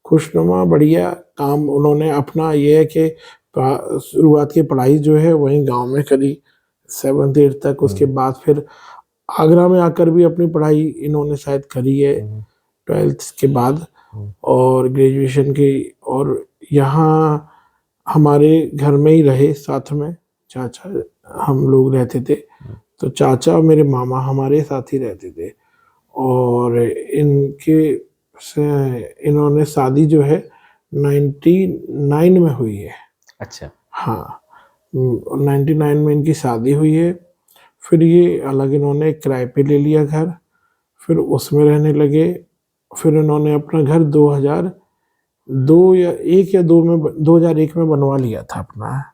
खुशनुमा, बढ़िया काम उन्होंने अपना। ये है कि शुरुआत की पढ़ाई जो है वहीं गांव में करी 7th 8th तक। उसके बाद फिर आगरा में आकर भी अपनी पढ़ाई इन्होंने शायद करी है 12th के बाद, और ग्रेजुएशन की। और यहाँ हमारे घर में ही रहे साथ में, चाचा हम लोग रहते थे। तो चाचा और मेरे मामा हमारे साथ ही रहते थे। और इन्होंने शादी जो है 99 में हुई है। अच्छा। हाँ, 99 में इनकी शादी हुई है। फिर ये अलग इन्होंने किराए पे ले लिया घर, फिर उसमें रहने लगे। फिर इन्होंने अपना घर 2002 या 1 या 2 में 2001 में बनवा लिया था अपना।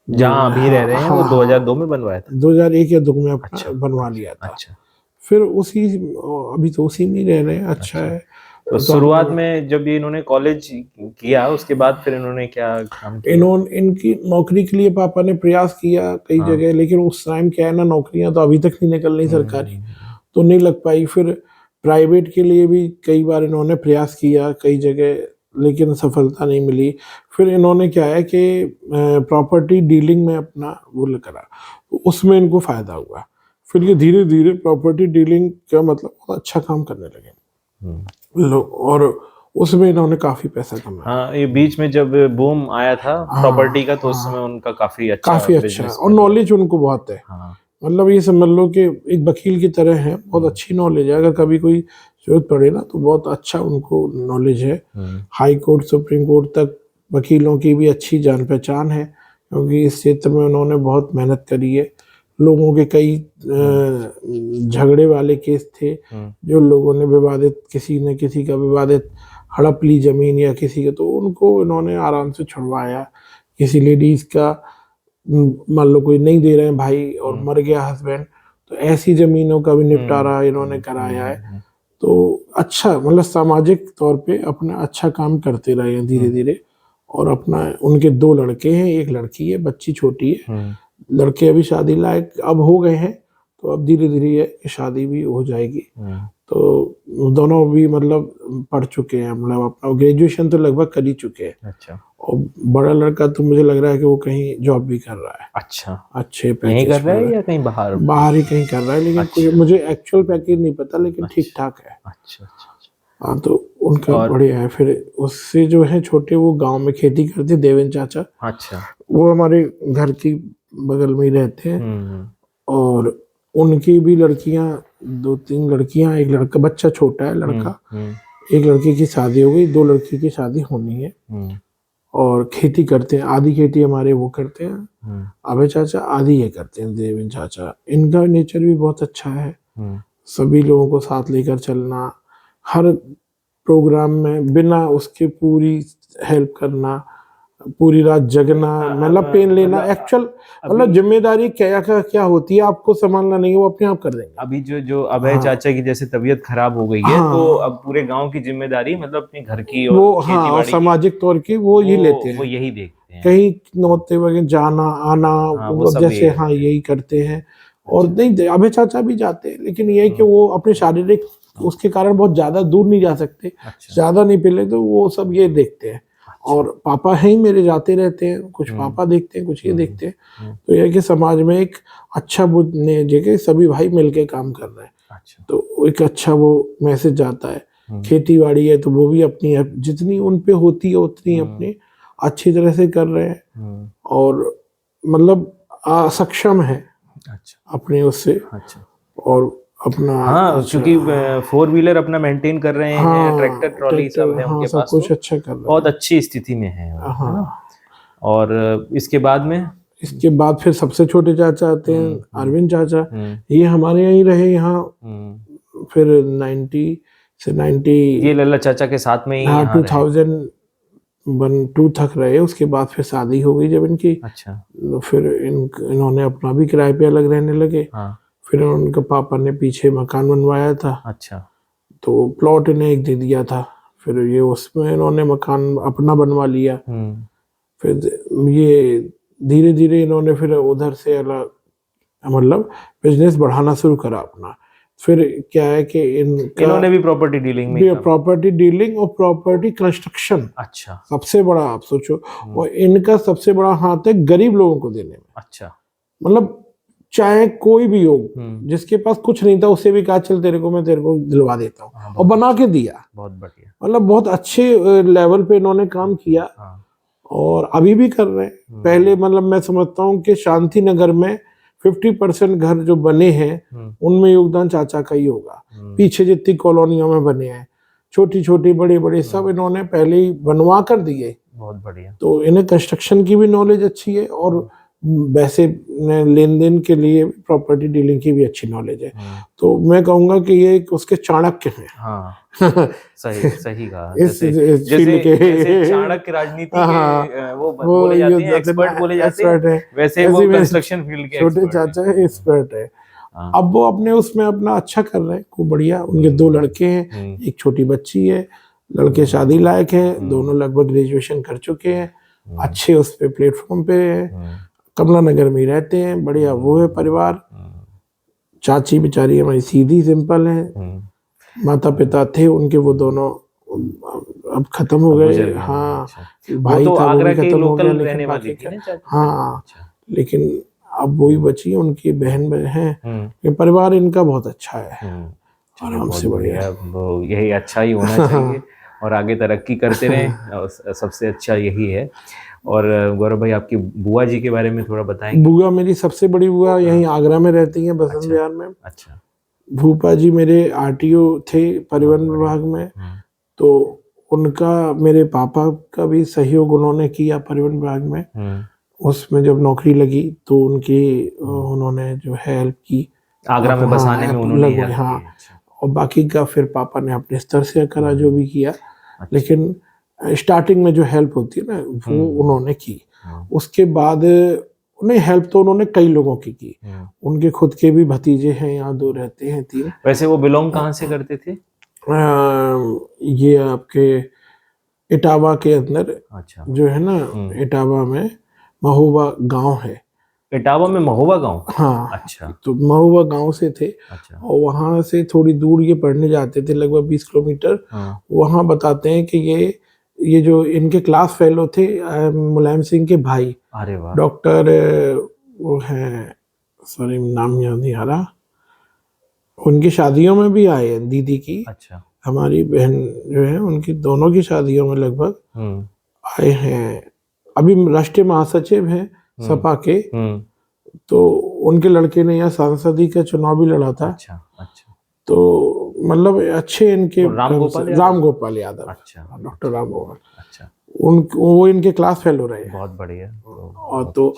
जहाँ अभी रह रहे हैं वो 2002 में बनवाया था। 2001 या 2 में अपना अच्छा, बनवा लिया था। अच्छा। फिर अभी तो उसी में ही रह रहे हैं। अच्छा है। तो शुरुआत में जब ये इन्होंने कॉलेज किया उसके बाद फिर इन्होंने क्या काम किया? इनकी नौकरी के लिए पापा ने प्रयास किया कई जगह, लेकिन उस टाइम क्या है ना, नौकरियां तो अभी तक नहीं निकल रही सरकारी, तो नहीं लग पाई। फिर प्राइवेट के लिए भी कई बार इन्होंने प्रयास किया कई जगह, लेकिन सफलता नहीं मिली। फिर इन्होंने क्या है कि प्रॉपर्टी डीलिंग में अपना वो करा, तो उसमें इनको फायदा हुआ। फिर ये धीरे धीरे प्रॉपर्टी डीलिंग का मतलब बहुत अच्छा काम करने लगे लोग, और उसमें इन्होंने काफी पैसा कमाया। हाँ, ये बीच में जब बूम आया था प्रॉपर्टी का, तो उस समय उनका काफी अच्छा और नॉलेज उनको बहुत है। हाँ। मतलब ये समझ लो कि एक वकील की तरह है, बहुत अच्छी नॉलेज है। अगर कभी कोई जरूरत पड़े ना तो बहुत अच्छा उनको नॉलेज है। हाई कोर्ट सुप्रीम कोर्ट तक वकीलों की भी अच्छी जान पहचान है, क्योंकि इस क्षेत्र में उन्होंने बहुत मेहनत करी है। लोगों के कई झगड़े वाले केस थे, जो लोगों ने विवादित, किसी न किसी का विवादित हड़प ली जमीन या किसी के, तो उनको इन्होंने आराम से छुड़वाया। किसी लेडीज का मान लो कोई नहीं दे रहे हैं भाई और मर गया हस्बैंड, तो ऐसी जमीनों का भी निपटारा इन्होंने कराया है। तो अच्छा, मतलब सामाजिक तौर पे अपना अच्छा काम करते रहे हैं धीरे धीरे। और अपना, उनके 2 लड़के हैं, 1 लड़की है, बच्ची छोटी है। लड़के अभी शादी लायक अब हो गए हैं, तो अब धीरे धीरे शादी भी हो जाएगी। तो दोनों भी मतलब पढ़ चुके हैं, मतलब अपना ग्रेजुएशन तो लगभग कर ही चुके हैं। अच्छा। और बड़ा लड़का तो मुझे लग रहा है कि वो कहीं जॉब भी कर रहा है। अच्छा, अच्छे यहीं पैकेज कर रहा है या कहीं बाहर? बाहर ही कहीं कर रहा है, लेकिन अच्छा। मुझे एक्चुअल पैकेज नहीं पता, लेकिन ठीक ठाक है। अच्छा, अच्छा। हाँ, तो उनका बढ़िया है। फिर उससे जो है छोटे, वो गांव में खेती करते, देवेंद्र चाचा। अच्छा। वो हमारे घर की बगल में ही रहते हैं। और उनकी भी लड़कियां, 2-3 लड़कियां, 1 लड़का, बच्चा छोटा है लड़का। 1 लड़की की शादी हो गई, 2 लड़की की शादी होनी है। और खेती करते हैं, आधी खेती हमारे वो करते हैं अभय चाचा, आधी ये करते हैं देवेंद्र चाचा। इनका नेचर भी बहुत अच्छा है। सभी लोगों को साथ लेकर चलना, हर प्रोग्राम में बिना उसके पूरी हेल्प करना, पूरी रात जगना, मतलब पेन लेना। एक्चुअल मतलब जिम्मेदारी क्या होती है, आपको संभालना नहीं है, वो अपने आप कर देंगे। अभी जो अभय चाचा की जैसे तबीयत खराब हो गई है, तो अब पूरे गांव की जिम्मेदारी, मतलब अपने घर की और वो, हाँ, और सामाजिक तौर की वो ये लेते हैं, वो यही देखते हैं। कहीं नौते वगैरह जाना आना, वो सब जैसे हाँ यही करते हैं। और नहीं, अभय चाचा भी जाते हैं, लेकिन ये है कि वो अपने शारीरिक उसके कारण बहुत ज्यादा दूर नहीं जा सकते। ज्यादा नहीं पिले, तो वो सब ये देखते हैं। और पापा हैं ही मेरे, जाते रहते हैं, कुछ पापा देखते हैं, कुछ ये देखते हैं। तो यह कि समाज में एक अच्छा बुद्ध ने जगह सभी भाई मिलके काम कर रहे हैं, तो एक अच्छा वो मैसेज जाता है। खेती बाड़ी है तो वो भी अपनी जितनी उन पे होती है उतनी अपनी अच्छी तरह से कर रहे हैं। और मतलब सक्षम है अपने उससे। और अपना, हाँ, क्योंकि 4 व्हीलर अपना मेंटेन कर रहे हैं, ट्रैक्टर ट्रॉली सब है उनके सब पास, कुछ तो अच्छा कर रहे हैं, बहुत अच्छी स्थिति में है वो, है ना? और इसके बाद फिर सबसे छोटे चाचा आते हैं, अरविंद चाचा। ये हमारे यहाँ ही रहे यहाँ। फिर 90 से 90, ये लल्ला चाचा के साथ में ही हाँ, यहाँ 2001-2 तक रहे। उसके बाद फिर शादी हो गई जब इनकी। अच्छा। फिर इन्होंने अपना भी किराए पे अलग रहने लगे। फिर उनके पापा ने पीछे मकान बनवाया था। अच्छा। तो प्लॉट इन्हें एक दे दिया था, फिर ये उसमें इन्होंने मकान अपना बनवा लिया। फिर ये धीरे धीरे इन्होंने फिर उधर से अलग, मतलब बिजनेस बढ़ाना शुरू करा अपना। फिर क्या है कि इन्होंने भी प्रॉपर्टी डीलिंग में, प्रॉपर्टी डीलिंग और प्रॉपर्टी कंस्ट्रक्शन। अच्छा, सबसे बड़ा आप सोचो। और इनका सबसे बड़ा हाथ है गरीब लोगों को देने में। अच्छा, मतलब चाहे कोई भी हो, जिसके पास कुछ नहीं था उसे भी कहा चल तेरे को मैं तेरे को दिलवा देता हूँ, और बना के दिया। बहुत बढ़िया, मतलब बहुत अच्छे लेवल पे इन्होंने काम किया। और अभी भी कर रहे हैं। पहले मतलब मैं समझता हूँ कि शांति नगर में 50% घर जो बने हैं उनमें योगदान चाचा का ही होगा। पीछे जितनी कॉलोनियों में बने हैं, छोटी छोटी बड़े बड़े, सब इन्होंने पहले ही बनवा कर दिए। बहुत बढ़िया। तो इन्हें कंस्ट्रक्शन की भी नॉलेज अच्छी है और वैसे लेन देन के लिए प्रॉपर्टी डीलिंग की भी अच्छी नॉलेज है। तो मैं कहूंगा कि ये एक उसके चाणक्य हैं। हाँ सही सही कहा। इस फील्ड के जैसे चाणक्य राजनीति के वो बोले जाते हैं, एक्सपर्ट बोले जाते हैं, वैसे वो कंस्ट्रक्शन फील्ड के छोटे चाचा एक्सपर्ट है। अब वो अपने उसमें अपना अच्छा कर रहे हैं, खूब बढ़िया। उनके 2 लड़के हैं, एक छोटी बच्ची है। लड़के शादी लायक हैं, दोनों लगभग ग्रेजुएशन कर चुके हैं, अच्छे उस पे प्लेटफॉर्म पे है, कमला नगर में रहते हैं, बढ़िया वो है परिवार। चाची बेचारी हमारी सीधी सिंपल है। माता पिता थे उनके, वो दोनों अब खत्म हो गए। हाँ भाई तो था, वो भी के खत्म हो लोकल गया, रहने लेकिन वाली बाकी थी ना। हाँ लेकिन अब वही बची, उनकी बहन है। ये परिवार इनका बहुत अच्छा है, आराम से बढ़िया। यही अच्छा ही होना चाहिए और आगे तरक्की करते रहें, सबसे अच्छा यही है। और गौरव भाई, आपकी बुआ जी के बारे में थोड़ा बताएंगे? बुआ मेरी सबसे बड़ी बुआ यहीं आगरा में रहती हैं, बसंत विहार में। अच्छा। भूपा जी मेरे आरटीओ थे परिवहन विभाग में, तो उनका मेरे पापा का भी सहयोग उन्होंने किया परिवहन विभाग में। उसमें जब नौकरी लगी तो उनकी उन्होंने जो है हेल्प की, आगरा में बसाने में उन्होंने हेल्प की। हाँ, और बाकी का फिर पापा ने अपने स्तर से करा जो भी किया। लेकिन स्टार्टिंग में जो हेल्प होती है ना, वो उन्होंने की। उसके बाद उन्हें हेल्प तो उन्होंने कई लोगों की उनके खुद के भी भतीजे हैं, यहाँ 2 रहते हैं 3। वैसे वो बिलोंग कहाँ से करते थे? ये आपके इटावा के अंदर। अच्छा। जो है ना, इटावा में महोबा गांव है। इटावा में महोबा गांव? हाँ। अच्छा। तो महोबा गांव से थे। अच्छा। और वहां से थोड़ी दूर ये पढ़ने जाते थे, लगभग 20 किलोमीटर। वहां बताते हैं कि ये जो इनके क्लास फेलो थे मुलायम सिंह के भाई, अरे वाह, डॉक्टर वो है, सॉरी नाम याद नहीं आ रहा, उनकी शादियों में भी आए हैं दीदी की। अच्छा। हमारी बहन जो है उनकी दोनों की शादियों में लगभग आए हैं। अभी राष्ट्रीय महासचिव हैं सपा के, तो उनके लड़के ने यहाँ सांसदी का चुनाव भी लड़ा था। अच्छा अच्छा। तो मतलब अच्छे इनके राम गोपाल यादव। अच्छा, डॉक्टर राम गोपाल। अच्छा। वो इनके क्लास फेलो रहे। बहुत बढ़िया। और तो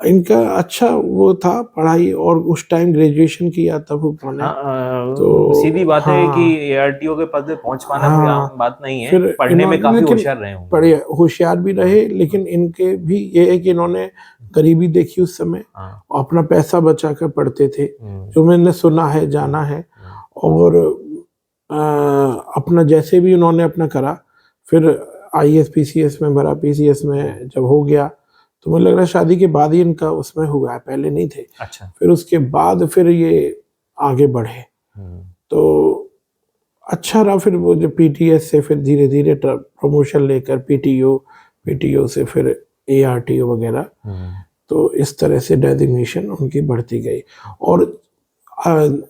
इनका अच्छा वो था पढ़ाई, और उस टाइम ग्रेजुएशन किया तब उन्होंने। तो सीधी बात है कि एआरटीओ के पद पे पहुंच पाना कोई आम बात नहीं है। फिर पढ़ने में काफी होशियार रहे होंगे। पढ़े होशियार भी रहे, लेकिन इनके भी ये है कि इन्होंने गरीबी देखी उस समय, अपना पैसा बचा कर पढ़ते थे, जो मैंने सुना है, जाना है। और अपना जैसे भी उन्होंने अपना करा, फिर आईएएस पीसीएस में भरा, पीसीएस में जब हो गया तो मुझे लग रहा है शादी के बाद ही इनका उसमें हुआ है, पहले नहीं थे। अच्छा। फिर उसके बाद फिर ये आगे बढ़े, तो अच्छा रहा। फिर वो जो पीटीएस से फिर धीरे धीरे प्रमोशन लेकर पीटीओ से फिर एआरटीओ वगैरह, तो इस तरह से डेजिग्नेशन उनकी बढ़ती गई। और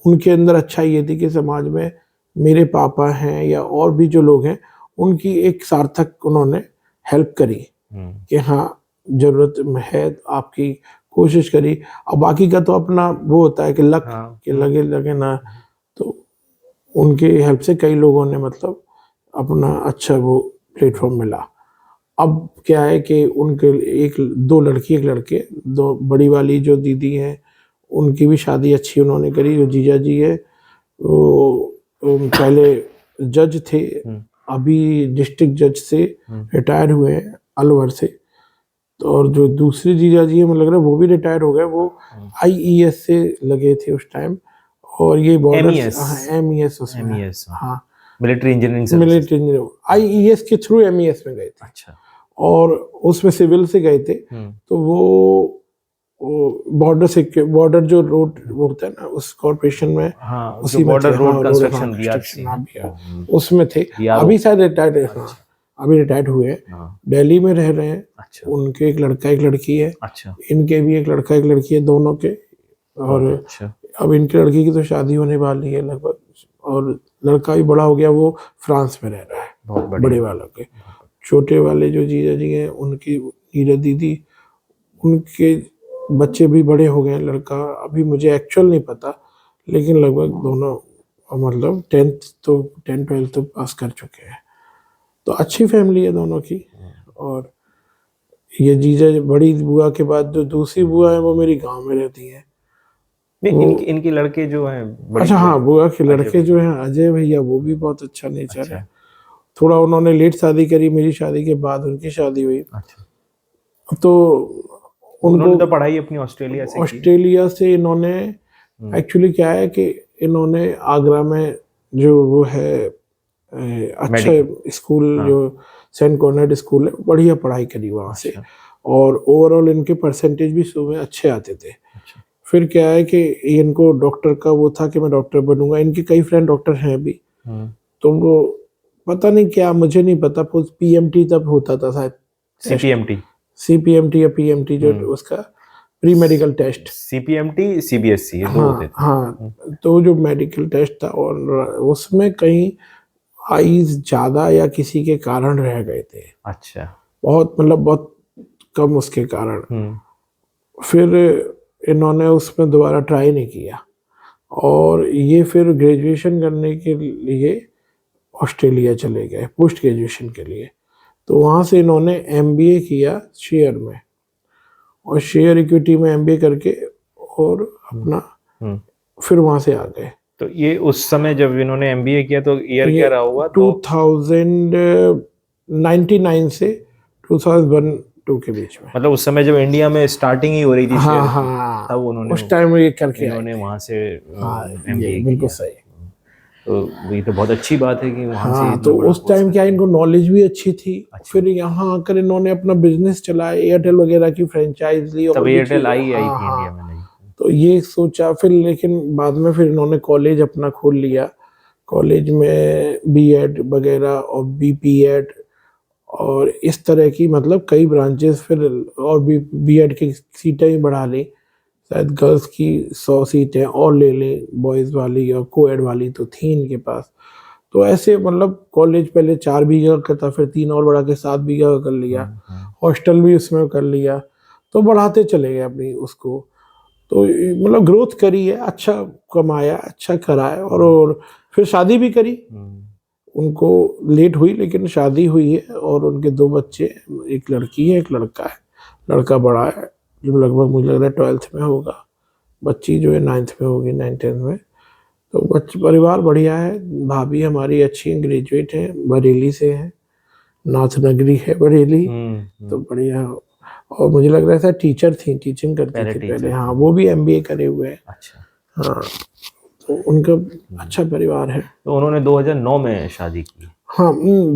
उनके अंदर अच्छा ये थी कि समाज में मेरे पापा हैं या और भी जो लोग हैं, उनकी एक सार्थक उन्होंने हेल्प करी कि हाँ जरूरत है आपकी, कोशिश करी। और बाकी का तो अपना वो होता है कि लक के लगे लगे ना। तो उनके हेल्प से कई लोगों ने मतलब अपना अच्छा वो प्लेटफॉर्म मिला। अब क्या है कि उनके 2 लड़की 1 लड़के, 2 बड़ी वाली जो दीदी हैं उनकी भी शादी अच्छी उन्होंने करी। जो जीजा जी है वो पहले जज थे, अभी डिस्ट्रिक्ट जज से रिटायर हुए हैं अलवर से। तो और जो दूसरे जीजा जी है, मुझे लग रहा है वो भी रिटायर हो गए। वो आईईएस से लगे थे उस टाइम, और ये बॉर्डर एमईएस उसमें, हाँ मिलिट्री इंजीनियरिंग, आईईएस के थ्रू एमईएस में गए थे। अच्छा। और उसमें सिविल से गए थे। तो वो बॉर्डर जो रोड होता है ना उस कॉर्पोरेशन में, उसी बॉर्डर रोड कंस्ट्रक्शन दिया उसमें थे। अभी शायद रिटायर्ड, अभी रिटायर्ड हुए, दिल्ली में रह रहे हैं। अच्छा। उनके 1 लड़का 1 लड़की है। अच्छा। इनके भी 1 लड़का 1 लड़की है, दोनों के। और अच्छा। अब इनकी लड़की की तो शादी होने वाली है लगभग, और लड़का भी बड़ा हो गया, वो फ्रांस में रह रहा है। बहुत बड़े वाला के। छोटे वाले जो जीजा जी हैं उनकी नीरज दीदी, उनके बच्चे भी बड़े हो गए, लड़का अभी मुझे एक्चुअल नहीं पता, लेकिन लगभग दोनों मतलब 10th 12th तो पास कर चुके हैं। तो अच्छी फैमिली है दोनों की। और ये जीजा बड़ी बुआ के बाद जो दूसरी बुआ है वो मेरी गांव में रहती है। नहीं, वो इनके लड़के जो हैं बड़ी अच्छा, बुआ, हाँ, बुआ के अजय लड़के जो भैया। हैं अजय भैया, वो भी बहुत अच्छा नेचर अच्छा। है। थोड़ा उन्होंने लेट शादी करी, मेरी शादी के बाद उनकी शादी हुई। अच्छा, तो उनको उन्होंने तो पढ़ाई अपनी ऑस्ट्रेलिया से की है। ऑस्ट्रेलिया से इन्होंने, एक्चुअली क्या है कि इन्होंने आगरा में जो वो है अच्छा मेडिकल। स्कूल, हाँ। जो सेंट कॉर्नेट स्कूल है, बढ़िया पढ़ाई करी वहाँ से। अच्छा। और ओवरऑल इनके परसेंटेज भी शुरू में अच्छे आते थे। अच्छा। फिर क्या है कि इनको डॉक्टर का वो था कि मैं डॉक्टर बनूंगा। इनके कई फ्रेंड डॉक्टर हैं भी। हम्म। तो वो पता नहीं क्या, मुझे नहीं पता, पीएमटी तब होता था शायद टेस्ट, सीपीएमटी। सीपीएमटी या पीएमटी, जो उसका pre medical test. CPMT CBSE, ये दो होते हाँ थे। हाँ, तो जो मेडिकल टेस्ट था और उसमें कहीं आईज ज्यादा या किसी के कारण रह गए थे, अच्छा। बहुत मतलब बहुत कम उसके कारण। फिर इन्होंने उसमें दोबारा ट्राई नहीं किया, और ये फिर ग्रेजुएशन करने के लिए ऑस्ट्रेलिया चले गए पोस्ट ग्रेजुएशन के लिए। तो वहाँ से इन्होंने एमबीए किया शेयर में, और शेयर इक्विटी में एमबीए करके और अपना फिर वहाँ से आ गए। तो ये उस समय जब इन्होंने एमबीए किया तो ईयर ये क्या रहा होगा? तो 2099 से 2001-2 के बीच में। मतलब उस समय जब इंडिया में स्टार्टिंग ही हो रही थी शेयर हाँ की, हाँ, तब उन्होंने उस टाइम ये करके आए इन्होंने थे। वहां से हाँ, ये एमबीए बिल्कुल किया। सही। तो ये तो बहुत अच्छी बात है कि वहां से हाँ, इतना तो बड़ा उस कोर्स टाइम क्या, करके। इनको नॉलेज भी अच्छी थी। अच्छा। फिर यहाँ आकर इन्होंने अपना बिजनेस चलाया, एयरटेल वगैरह की फ्रेंचाइज ली तब और भी एयरटेल चीजें। आई हाँ थी हाँ, इंडिया में, नहीं? तो ये सोचा फिर, लेकिन बाद में फिर इन्होंने कॉलेज अपना खोल लिया। कॉलेज में बीएड वगैरह और बीपीएड और इस तरह की मतलब कई ब्रांचेस फिर, और भी बीएड की सीटें ही बढ़ा ली। शायद गर्ल्स की 100 सीटें और ले लें, बॉयज़ वाली और कोएड वाली तो थी इनके पास। तो ऐसे मतलब कॉलेज पहले 4 बीघा का था, फिर 3 और बढ़ा के 7 बीघा का कर लिया। हॉस्टल भी उसमें कर लिया। तो बढ़ाते चले गए अपनी उसको। तो मतलब ग्रोथ करी है, अच्छा कमाया, अच्छा करा है। और फिर शादी भी करी। उनको लेट हुई लेकिन शादी हुई है, और उनके 2 बच्चे, एक लड़की है एक लड़का है। लड़का बड़ा है, जो लगभग मुझे लग रहा है 12th में होगा। बच्ची जो है 9th में होगी, 9th 10th में। तो परिवार बढ़िया है। भाभी हमारी अच्छी ग्रेजुएट है, बरेली से है, नाथ नगरी है बरेली। तो बढ़िया। और मुझे लग रहा था टीचर थी, टीचिंग करती पहले थी टीचर पहले। हाँ, थी। वो भी एमबीए करे हुए हैं। अच्छा। हाँ, तो उनका अच्छा परिवार है। तो उन्होंने 2009 में शादी की? हाँ,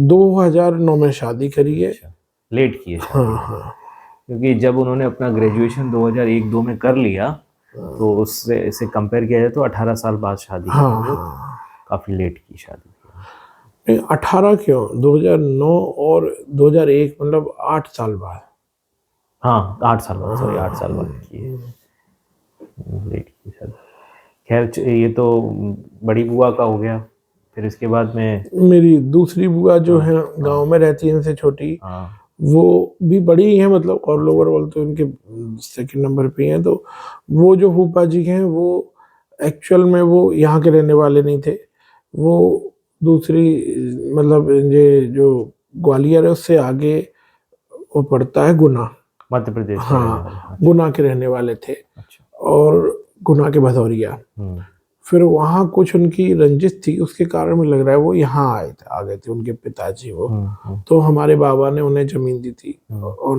2009 में शादी करी है। अच्छा, लेट की है शादी हाँ उन्होंने। हाँ क्योंकि जब उन्होंने अपना ग्रेजुएशन 2001-2 में कर लिया, तो उससे इसे कंपेयर किया जाए तो 18 साल बाद शादी की, हाँ तो वो हाँ। काफ़ी लेट की शादी थी। नहीं, 18 क्यों, 2009 और 2001 मतलब 8 साल बाद। हाँ, 8 साल बाद, सॉरी, 8 साल बाद हाँ, की है, लेट की शादी। खैर, ये तो बड़ी बुआ का हो गया। फिर इसके बाद में मेरी दूसरी बुआ जो हाँ, है गांव में रहती है, इनसे छोटी, हाँ। वो भी बड़ी ही है मतलब, और अच्छा। ओवरऑल तो इनके सेकंड नंबर पे हैं। तो वो जो फूफा जी हैं, वो एक्चुअल में वो यहाँ के रहने वाले नहीं थे। वो दूसरी, मतलब ये जो ग्वालियर है उससे आगे वो पड़ता है गुना। मध्य प्रदेश में रहने वाले। हाँ, अच्छा। गुना के रहने वाले थे। अच्छा। और गुना के भदौरिया। फिर वहाँ कुछ उनकी रंजिश थी, उसके कारण मुझे लग रहा है वो यहाँ आए थे, आ गए थे उनके पिताजी वो। तो हमारे बाबा ने उन्हें जमीन दी थी और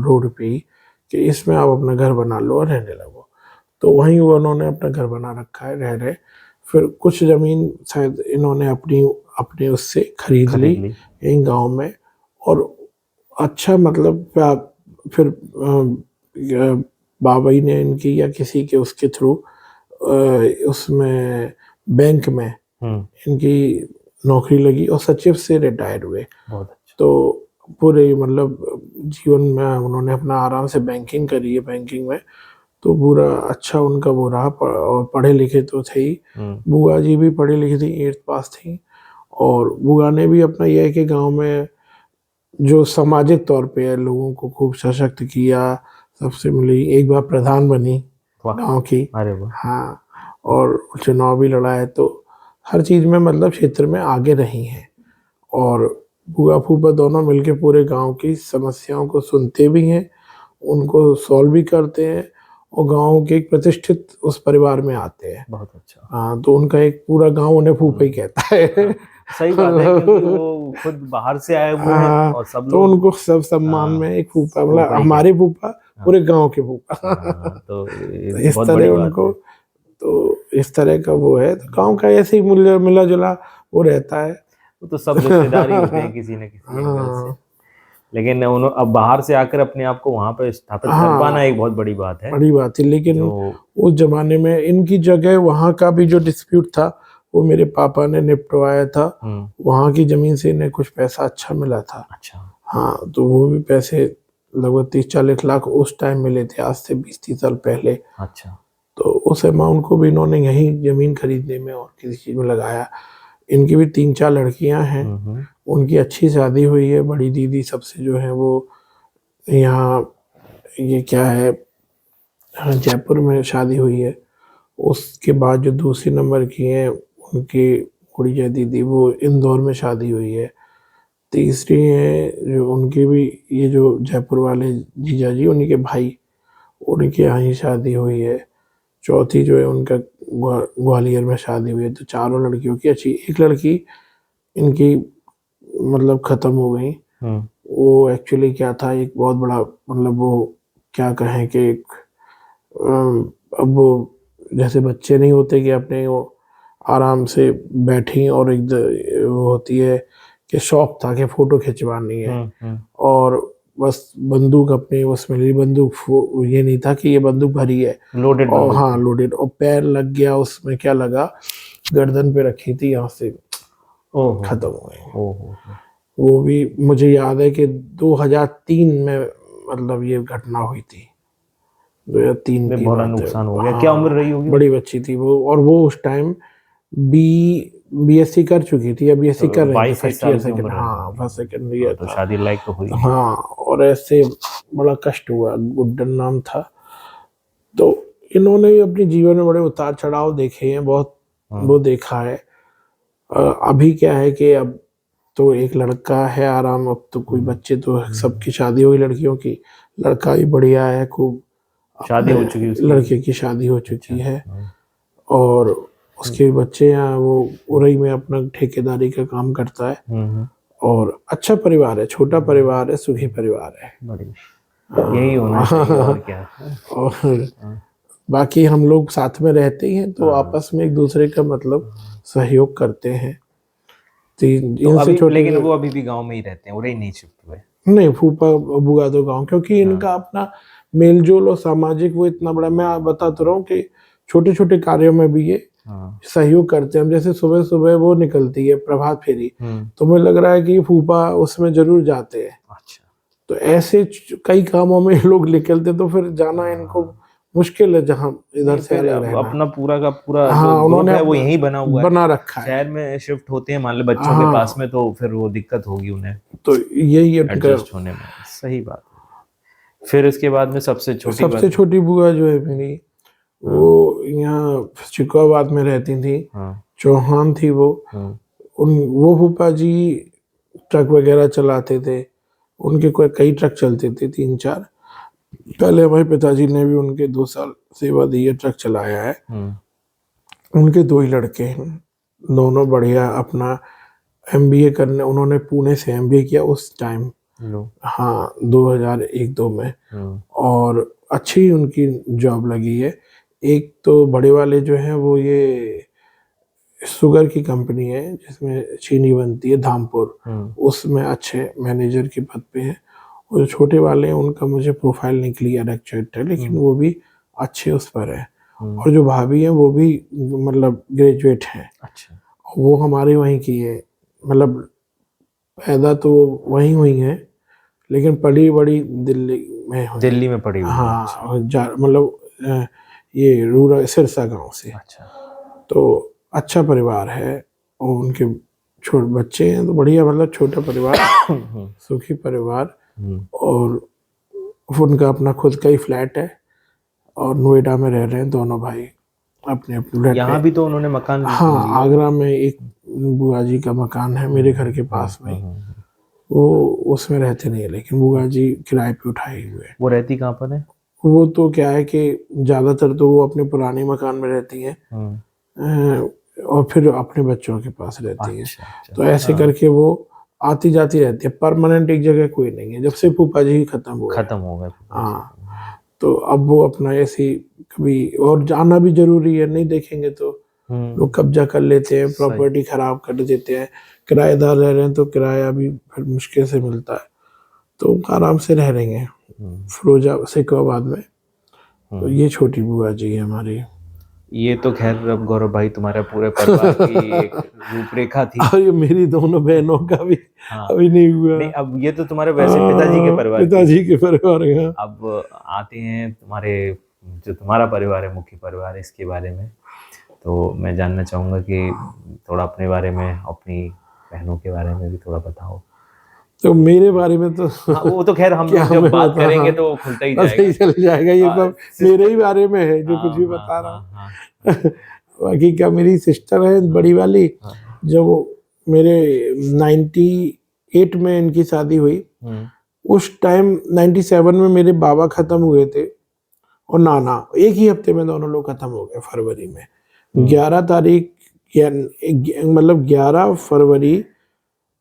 रोड पे ही, कि इसमें आप अपना घर बना लो और रहने लगो। तो वहीं वो उन्होंने अपना घर बना रखा है, रह रहे। फिर कुछ जमीन शायद इन्होंने अपनी अपने उससे खरीद ली यहीं गांव में। और अच्छा मतलब फिर बाबा ही ने इनकी या किसी के उसके थ्रू उसमें बैंक में इनकी नौकरी लगी और सचिव से रिटायर हुए। बहुत अच्छा। तो पूरे मतलब जीवन में उन्होंने अपना आराम से बैंकिंग करी है, बैंकिंग में। तो पूरा अच्छा उनका वो रहा। और पढ़े लिखे तो थे ही। बुआ जी भी पढ़ी लिखी थी, 8th पास थी। और बुआ ने भी अपना यह है कि गांव में जो सामाजिक तौर पे है लोगों को खूब सशक्त किया, सबसे मिली, एक बार प्रधान बनी वाह, गांव की। अरे वाह, हाँ, और चुनाव भी लड़ा है, तो हर चीज़ में मतलब क्षेत्र में आगे रही हैं। और बुआ फूफा दोनों मिलके पूरे गांव की समस्याओं को सुनते भी हैं, उनको सॉल्व भी करते हैं, और गांव के एक प्रतिष्ठित उस परिवार में आते हैं। बहुत अच्छा। हाँ, तो उनका एक पूरा गांव उन्हें फूफा ही कहता है। हाँ, सही बात है, क्योंकि वो खुद बाहर से आए हुए हैं हाँ, और सब तो लोग उनको सब सम्मान में एक फूफा, मतलब फूफा ही हमारे कहते फूफा, हैं। हाँ, पूरे गांव के फूफा। हाँ, तो ये तो तो इस बहुत तरह बड़ी बात उनको, है। तो इस तरह का वो है, तो गांव का ऐसे ही मूल्य मिला जुला वो रहता है। वो तो सब रिश्तेदार ही होते हैं किसी न किसी एंगल से। हाँ लेकिन उन्होंने अब बाहर से आकर अपने आप को वहां पर स्थापित कर पाना हाँ, एक बहुत बड़ी बात है। बड़ी बात है। लेकिन जो उस जमाने में इनकी जगह वहाँ का भी जो डिस्प्यूट था वो मेरे पापा ने निपटवाया था। हम्म, वहाँ की जमीन से इन्हें कुछ पैसा अच्छा मिला था। अच्छा, हाँ, तो वो भी पैसे लगभग 30-40 लाख उस टाइम मिले थे, आज से 20-30 साल पहले। अच्छा, तो उस अमाउंट को भी इन्होंने यहीं जमीन खरीदने में और किसी चीज में लगाया। इनकी भी 3-4 लड़कियां हैं, हम्म, उनकी अच्छी शादी हुई है। बड़ी दीदी सबसे जो है वो यहाँ, ये क्या है, हाँ, जयपुर में शादी हुई है। उसके बाद जो दूसरी नंबर की है उनकी गुड़िया दीदी, वो इंदौर में शादी हुई है। तीसरी है जो उनकी भी, ये जो जयपुर वाले जीजा जी, उन्हीं के भाई, उनके यहाँ ही शादी हुई है। चौथी जो है उनका ग्वालियर में शादी हुई है। तो चारों लड़कियों की अच्छी, एक लड़की इनकी मतलब खत्म हो गई। हम्म, वो एक्चुअली क्या था, एक बहुत बड़ा, मतलब वो क्या कहें कि एक, अब वो जैसे बच्चे नहीं होते कि अपने वो आराम से बैठी, और एक वो होती है कि शौक था कि फोटो खिंचवानी है, हम्म, और बस बंदूक अपनी उसमें ली, बंदूक ये नहीं था कि ये बंदूक भरी है। लोडेड और बंदूक हाँ, थी। लोडेड, और पैर लग गया उसमें, क्या लगा, गर्दन पे रखी थी, यहाँ से ओहो, खत्म हो गई। ओहो, वो भी मुझे याद है कि 2003 में मतलब ये घटना हुई थी, 2003 वे की बड़ा बात है। नुकसान हो गया, क्या उम्र हाँ, रही होगी बड़ी उनकी? बच्ची थी वो, और वो उस टाइम बी बीएससी कर चुकी थी, या बीएससी कर तो रही थी, 22-23 फर्स्ट ईयर साल की सेकंड, उम्र रही हाँ होगी। फर्स्ट सेकंड हाँ, ईयर तो था। शादी लायक तो हुई नहीं। हाँ, और ऐसे बड़ा कष्ट हुआ, गुड्डन नाम था। तो इन्होंने भी अपने जीवन में बड़े उतार चढ़ाव देखे हैं, बहुत हाँ, वो देखा है। अभी क्या है कि अब तो एक लड़का है आराम, अब तो कोई बच्चे तो सबकी शादी हुई लड़कियों की, लड़का भी बढ़िया है खूब, शादी अपने हो चुकी उसकी? लड़के की शादी हो अच्छा, चुकी है, हाँ, और उसके बच्चे यहाँ वो उरई में अपना ठेकेदारी का काम करता है। हम्म, और अच्छा परिवार है, छोटा परिवार है, सुखी परिवार है। बड़ी यही होना चाहिए, और क्या। और हाँ, बाकी हम लोग साथ में रहते ही हैं, तो हाँ। आपस में एक दूसरे का मतलब सहयोग करते हैं। तो तो इनसे अभी छोटे, लेकिन वो अभी भी गांव में ही रहते हैं, उरे ही नहीं शिफ्ट हुए? नहीं, फूफा बुआ तो गाँव, क्योंकि हाँ, इनका अपना मेल जोल और सामाजिक वो इतना बड़ा, मैं आप बता तो रहा हूँ कि छोटे छोटे कार्यों में भी ये हाँ, सहयोग करते हैं। हम जैसे सुबह सुबह वो निकलती है प्रभात फेरी, हम्म, तो मुझे लग रहा है कि फूफा उसमें जरूर जाते हैं। अच्छा, तो ऐसे कई कामों में लोग निकलते, तो फिर जाना इनको हाँ। मुश्किल है, जहाँ इधर नहीं, से फिर अलग अब रहना। अपना पूरा का पूरा जो हाँ, ग्रुप उन्होंने है वो अपना यहीं बना हुआ है। बना रखा है। शहर में शिफ्ट होते हैं मान लो बच्चों के पास हाँ, में, तो फिर वो दिक्कत होगी उन्हें तो यही उनका। एडजस्ट होने में। सही बात है। फिर उसके बाद में सबसे छोटी सबसे बात। छोटी बुआ जो है मेरी, हाँ, वो यहाँ चिकोबाद में रहती थी, हाँ, चौहान थी वो। हाँ, वो फूफा जी ट्रक वगैरह चलाते थे, उनके कोई कई ट्रक चलते थे, 3-4। पहले हमारे पिताजी ने भी उनके 2 साल सेवा दी है, ट्रक चलाया है। हम्म, उनके 2 ही लड़के हैं, दोनों बढ़िया अपना एमबीए करने, उन्होंने पुणे से एमबीए किया उस टाइम। लो, हाँ, 2001-2 में। हम्म, और अच्छी उनकी जॉब लगी है। एक तो बड़े वाले जो हैं वो ये शुगर की कंपनी है जिसमें चीनी बनती है, धामपुर, हम्म, उसमें अच्छे मैनेजर के पद पे हैं। और जो छोटे वाले हैं उनका मुझे प्रोफाइल नहीं क्लियर एक्चुअली है, लेकिन हम्म, वो भी अच्छे उस पर है। हम्म, और जो भाभी हैं वो भी मतलब ग्रेजुएट हैं, अच्छा, वो हमारे वहीं की है, मतलब पैदा तो वहीं हुई हैं, लेकिन पली बड़ी दिल्ली में हुई हैं। दिल्ली में पड़ी हुई है, अच्छा, हाँ, मतलब ये रूरल सिरसा गांव से। अच्छा, तो अच्छा परिवार है, और उनके छोटे बच्चे हैं, तो बढ़िया, मतलब छोटा परिवार, हम्म, सुखी परिवार। हम्म, और उनका अपना खुद का ही फ्लैट है और नोएडा में रह रहे हैं दोनों भाई अपने अपने फ्लैट यहाँ पे। भी तो उन्होंने मकान हाँ, लिया। आगरा में एक बुआ जी का मकान है मेरे घर के पास में, वो उसमें रहते नहीं है, लेकिन बुआ जी किराए पे उठाए हुए हैं। वो रहती कहाँ पर है? वो तो क्या है कि ज्यादातर तो वो अपने पुराने मकान में रहती हैं, और फिर अपने बच्चों के पास रहती हैं। अच्छा। तो ऐसे करके वो आती जाती रहती है, परमानेंट एक जगह कोई नहीं है, जब से फूफा जी खत्म हुए। खत्म हो गए। हाँ, तो अब वो अपना ऐसे कभी, और जाना भी जरूरी है, नहीं देखेंगे तो लोग कब्जा कर लेते हैं, प्रॉपर्टी खराब कर देते हैं। किराएदार रह रहे हैं तो किराया भी फिर मुश्किल से मिलता है, तो आराम से रह रहे हैं फिरोजा सिकोबाद में। तो ये छोटी बुआ जी है हमारी। ये तो खैर अब गौरव भाई तुम्हारे पूरे परिवार की एक रूपरेखा थी। और ये मेरी दोनों बहनों का भी अभी नहीं हुआ। नहीं, अब ये तो तुम्हारे वैसे पिताजी के परिवार पिताजी के परिवार का। अब आते हैं तुम्हारे जो तुम्हारा परिवार है, मुख्य परिवार, इसके बारे में। तो मैं जानना चाहूँगा कि थोड़ा अपने बारे में, अपनी बहनों के बारे में भी थोड़ा बताओ। तो मेरे बारे में तो वो तो खैर हम लोग जब बात करेंगे तो वो खुलता ही जाएगा, चल जाएगा। ये सब मेरे ही बारे में है जो कुछ भी बता रहा हूँ। बाकी क्या, मेरी सिस्टर है बड़ी वाली, जब मेरे 98 में इनकी शादी हुई, उस टाइम 97 में मेरे बाबा खत्म हुए थे और नाना एक ही हफ्ते में दोनों लोग खत्म हो गए, फरवरी में 11 तारीख, मतलब 11 फरवरी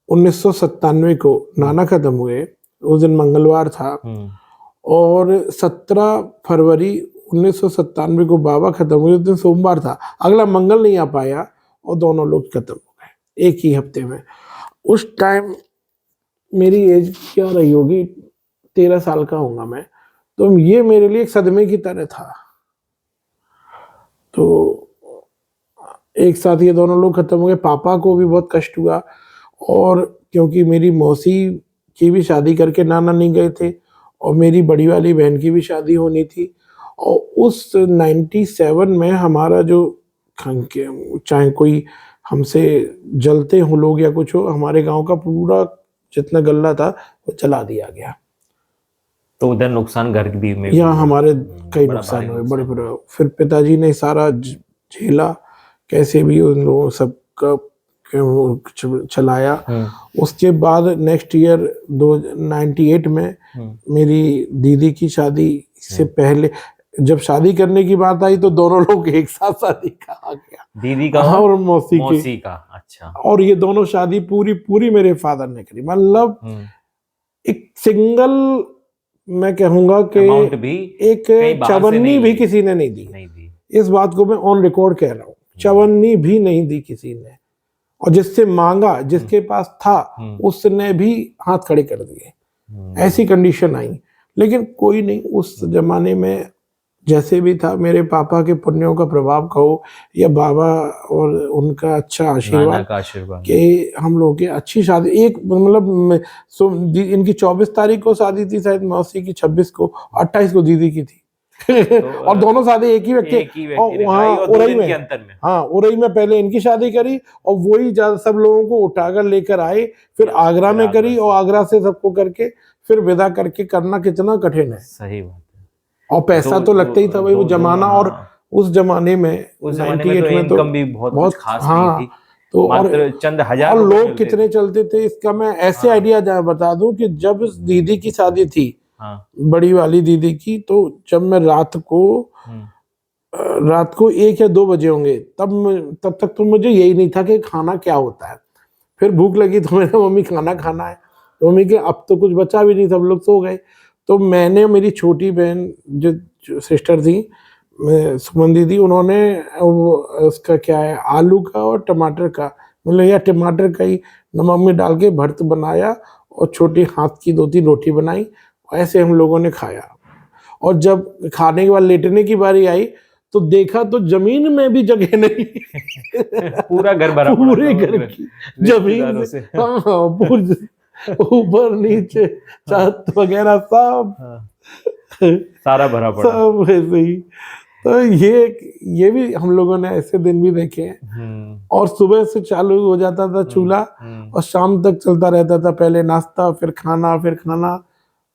1997 को नाना खत्म हुए, उस दिन मंगलवार था। और 17 फरवरी 1997 को बाबा खत्म हुए, उस दिन सोमवार था, अगला मंगल नहीं आ पाया और दोनों लोग खत्म हो गए एक ही हफ्ते में। उस टाइम मेरी एज क्या रही होगी, 13 साल का होऊंगा मैं, तो ये मेरे लिए एक सदमे की तरह था। तो एक साथ ये दोनों लोग खत्म हो गए, पापा को भी बहुत कष्ट हुआ, और क्योंकि मेरी मौसी की भी शादी करके नाना नहीं गए थे और मेरी बड़ी वाली बहन की भी शादी होनी थी, और उस 97 में हमारा जो, चाहे कोई हमसे जलते हो लोग या कुछ हो, हमारे गांव का पूरा जितना गल्ला था वो जला दिया गया। तो उधर नुकसान घर भी में यहाँ हमारे कई नुकसान हुए बड़े बड़े। फिर पिताजी ने सारा झेला, कैसे भी उन लोगों सबका चलाया। उसके बाद नेक्स्ट ईयर 98 में मेरी दीदी की शादी से पहले, जब शादी करने की बात आई तो दोनों लोग एक साथ शादी का आ गया, दीदी का और मौसी का। अच्छा। और ये दोनों शादी पूरी मेरे फादर ने करी, मतलब एक सिंगल, मैं कहूंगा कि भी एक चवन्नी भी किसी ने नहीं दी। इस बात को मैं ऑन रिकॉर्ड कह रहा हूँ, चवन्नी भी नहीं दी किसी ने, और जिससे मांगा, जिसके पास था, उसने भी हाथ खड़े कर दिए। ऐसी कंडीशन आई, लेकिन कोई नहीं, उस जमाने में जैसे भी था, मेरे पापा के पुण्यों का प्रभाव कहो या बाबा और उनका अच्छा आशीर्वाद कि हम लोग की अच्छी शादी, एक मतलब इनकी 24 तारीख को शादी थी शायद, मौसी की 26 को, 28 को दीदी की थी। और दोनों शादी एक ही व्यक्ति, और वहाँ उरई में, हाँ उरई में पहले इनकी शादी करी, और वही सब लोगों को उठाकर लेकर आए, फिर आगरा में करी, और आगरा से सबको करके फिर विदा करके करना कितना कठिन है। सही बात है। और पैसा तो लगता ही था भाई, वो जमाना, और उस जमाने में 98 में तो भी बहुत खास नहीं थी। तो और चंद हजार लोग कितने चलते थे, इसका मैं ऐसे आइडिया बता दूं कि जब दीदी की शादी थी, बड़ी वाली दीदी की, तो जब मैं रात को 1 या 2 बजे होंगे, तब तक तो मुझे यही नहीं था कि खाना क्या होता है। फिर भूख लगी तो मैंने, मम्मी खाना खाना है, तो मम्मी के अब तो कुछ बचा भी नहीं, सब लोग सो गए। तो मैंने, मेरी छोटी बहन जो सिस्टर थी सुमन दीदी, उन्होंने उसका क्या है, आलू का और टमाटर का, मतलब या टमाटर का ही नमक में डाल के भर्त बनाया, और छोटी हाथ की 2-3 रोटी बनाई, ऐसे हम लोगों ने खाया। और जब खाने के बाद लेटने की बारी आई तो देखा तो जमीन में भी जगह नहीं। पूरा घर भरा, पूरे घर की जमीन से, हाँ, ऊपर नीचे छत वगैरह सब सारा भरा पड़ा, सब ऐसे ही। तो ये भी हम लोगों ने ऐसे दिन भी देखे हैं। और सुबह से चालू हो जाता था चूल्हा, और शाम तक चलता रहता था, पहले नाश्ता फिर खाना फिर खाना।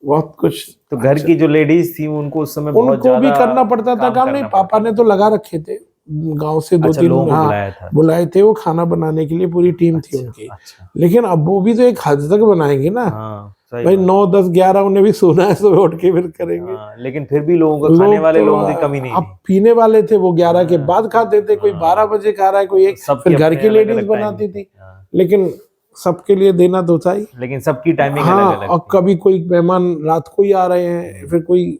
बहुत कुछ। तो घर की जो लेडीज थी उनको उस समय बहुत उनको भी ज्यादा करना पड़ता था काम। नहीं, पापा ने तो लगा रखे थे गांव से, दो अच्छा, तीन, लोगों को हाँ बुलाया था। बुलाए थे, वो खाना बनाने के लिए पूरी टीम थी अच्छा, उनकी। अच्छा। लेकिन अब वो भी तो एक हद तक बनाएंगे ना। हाँ, सही भाई बात। 9, 10, 11 उन्हें भी सोना है, सुबह उठ के फिर करेंगे। हाँ, लेकिन फिर भी लोगों का, खाने लोग वाले तो लोगों की कमी नहीं अब थी। पीने वाले थे, वो 11 के हाँ, बाद खाते थे, कोई 12 हाँ। बजे खा रहा है, कोई तो एक। सबकी फिर घर अपने की अलग लेडीज अलग बनाती टाइमिंग थी, थी। हाँ, लेकिन सबके लिए देना तो था ही। लेकिन सबकी टाइमिंग अलग हाँ, अलग और थी। कभी कोई मेहमान रात को ही आ रहे हैं, फिर कोई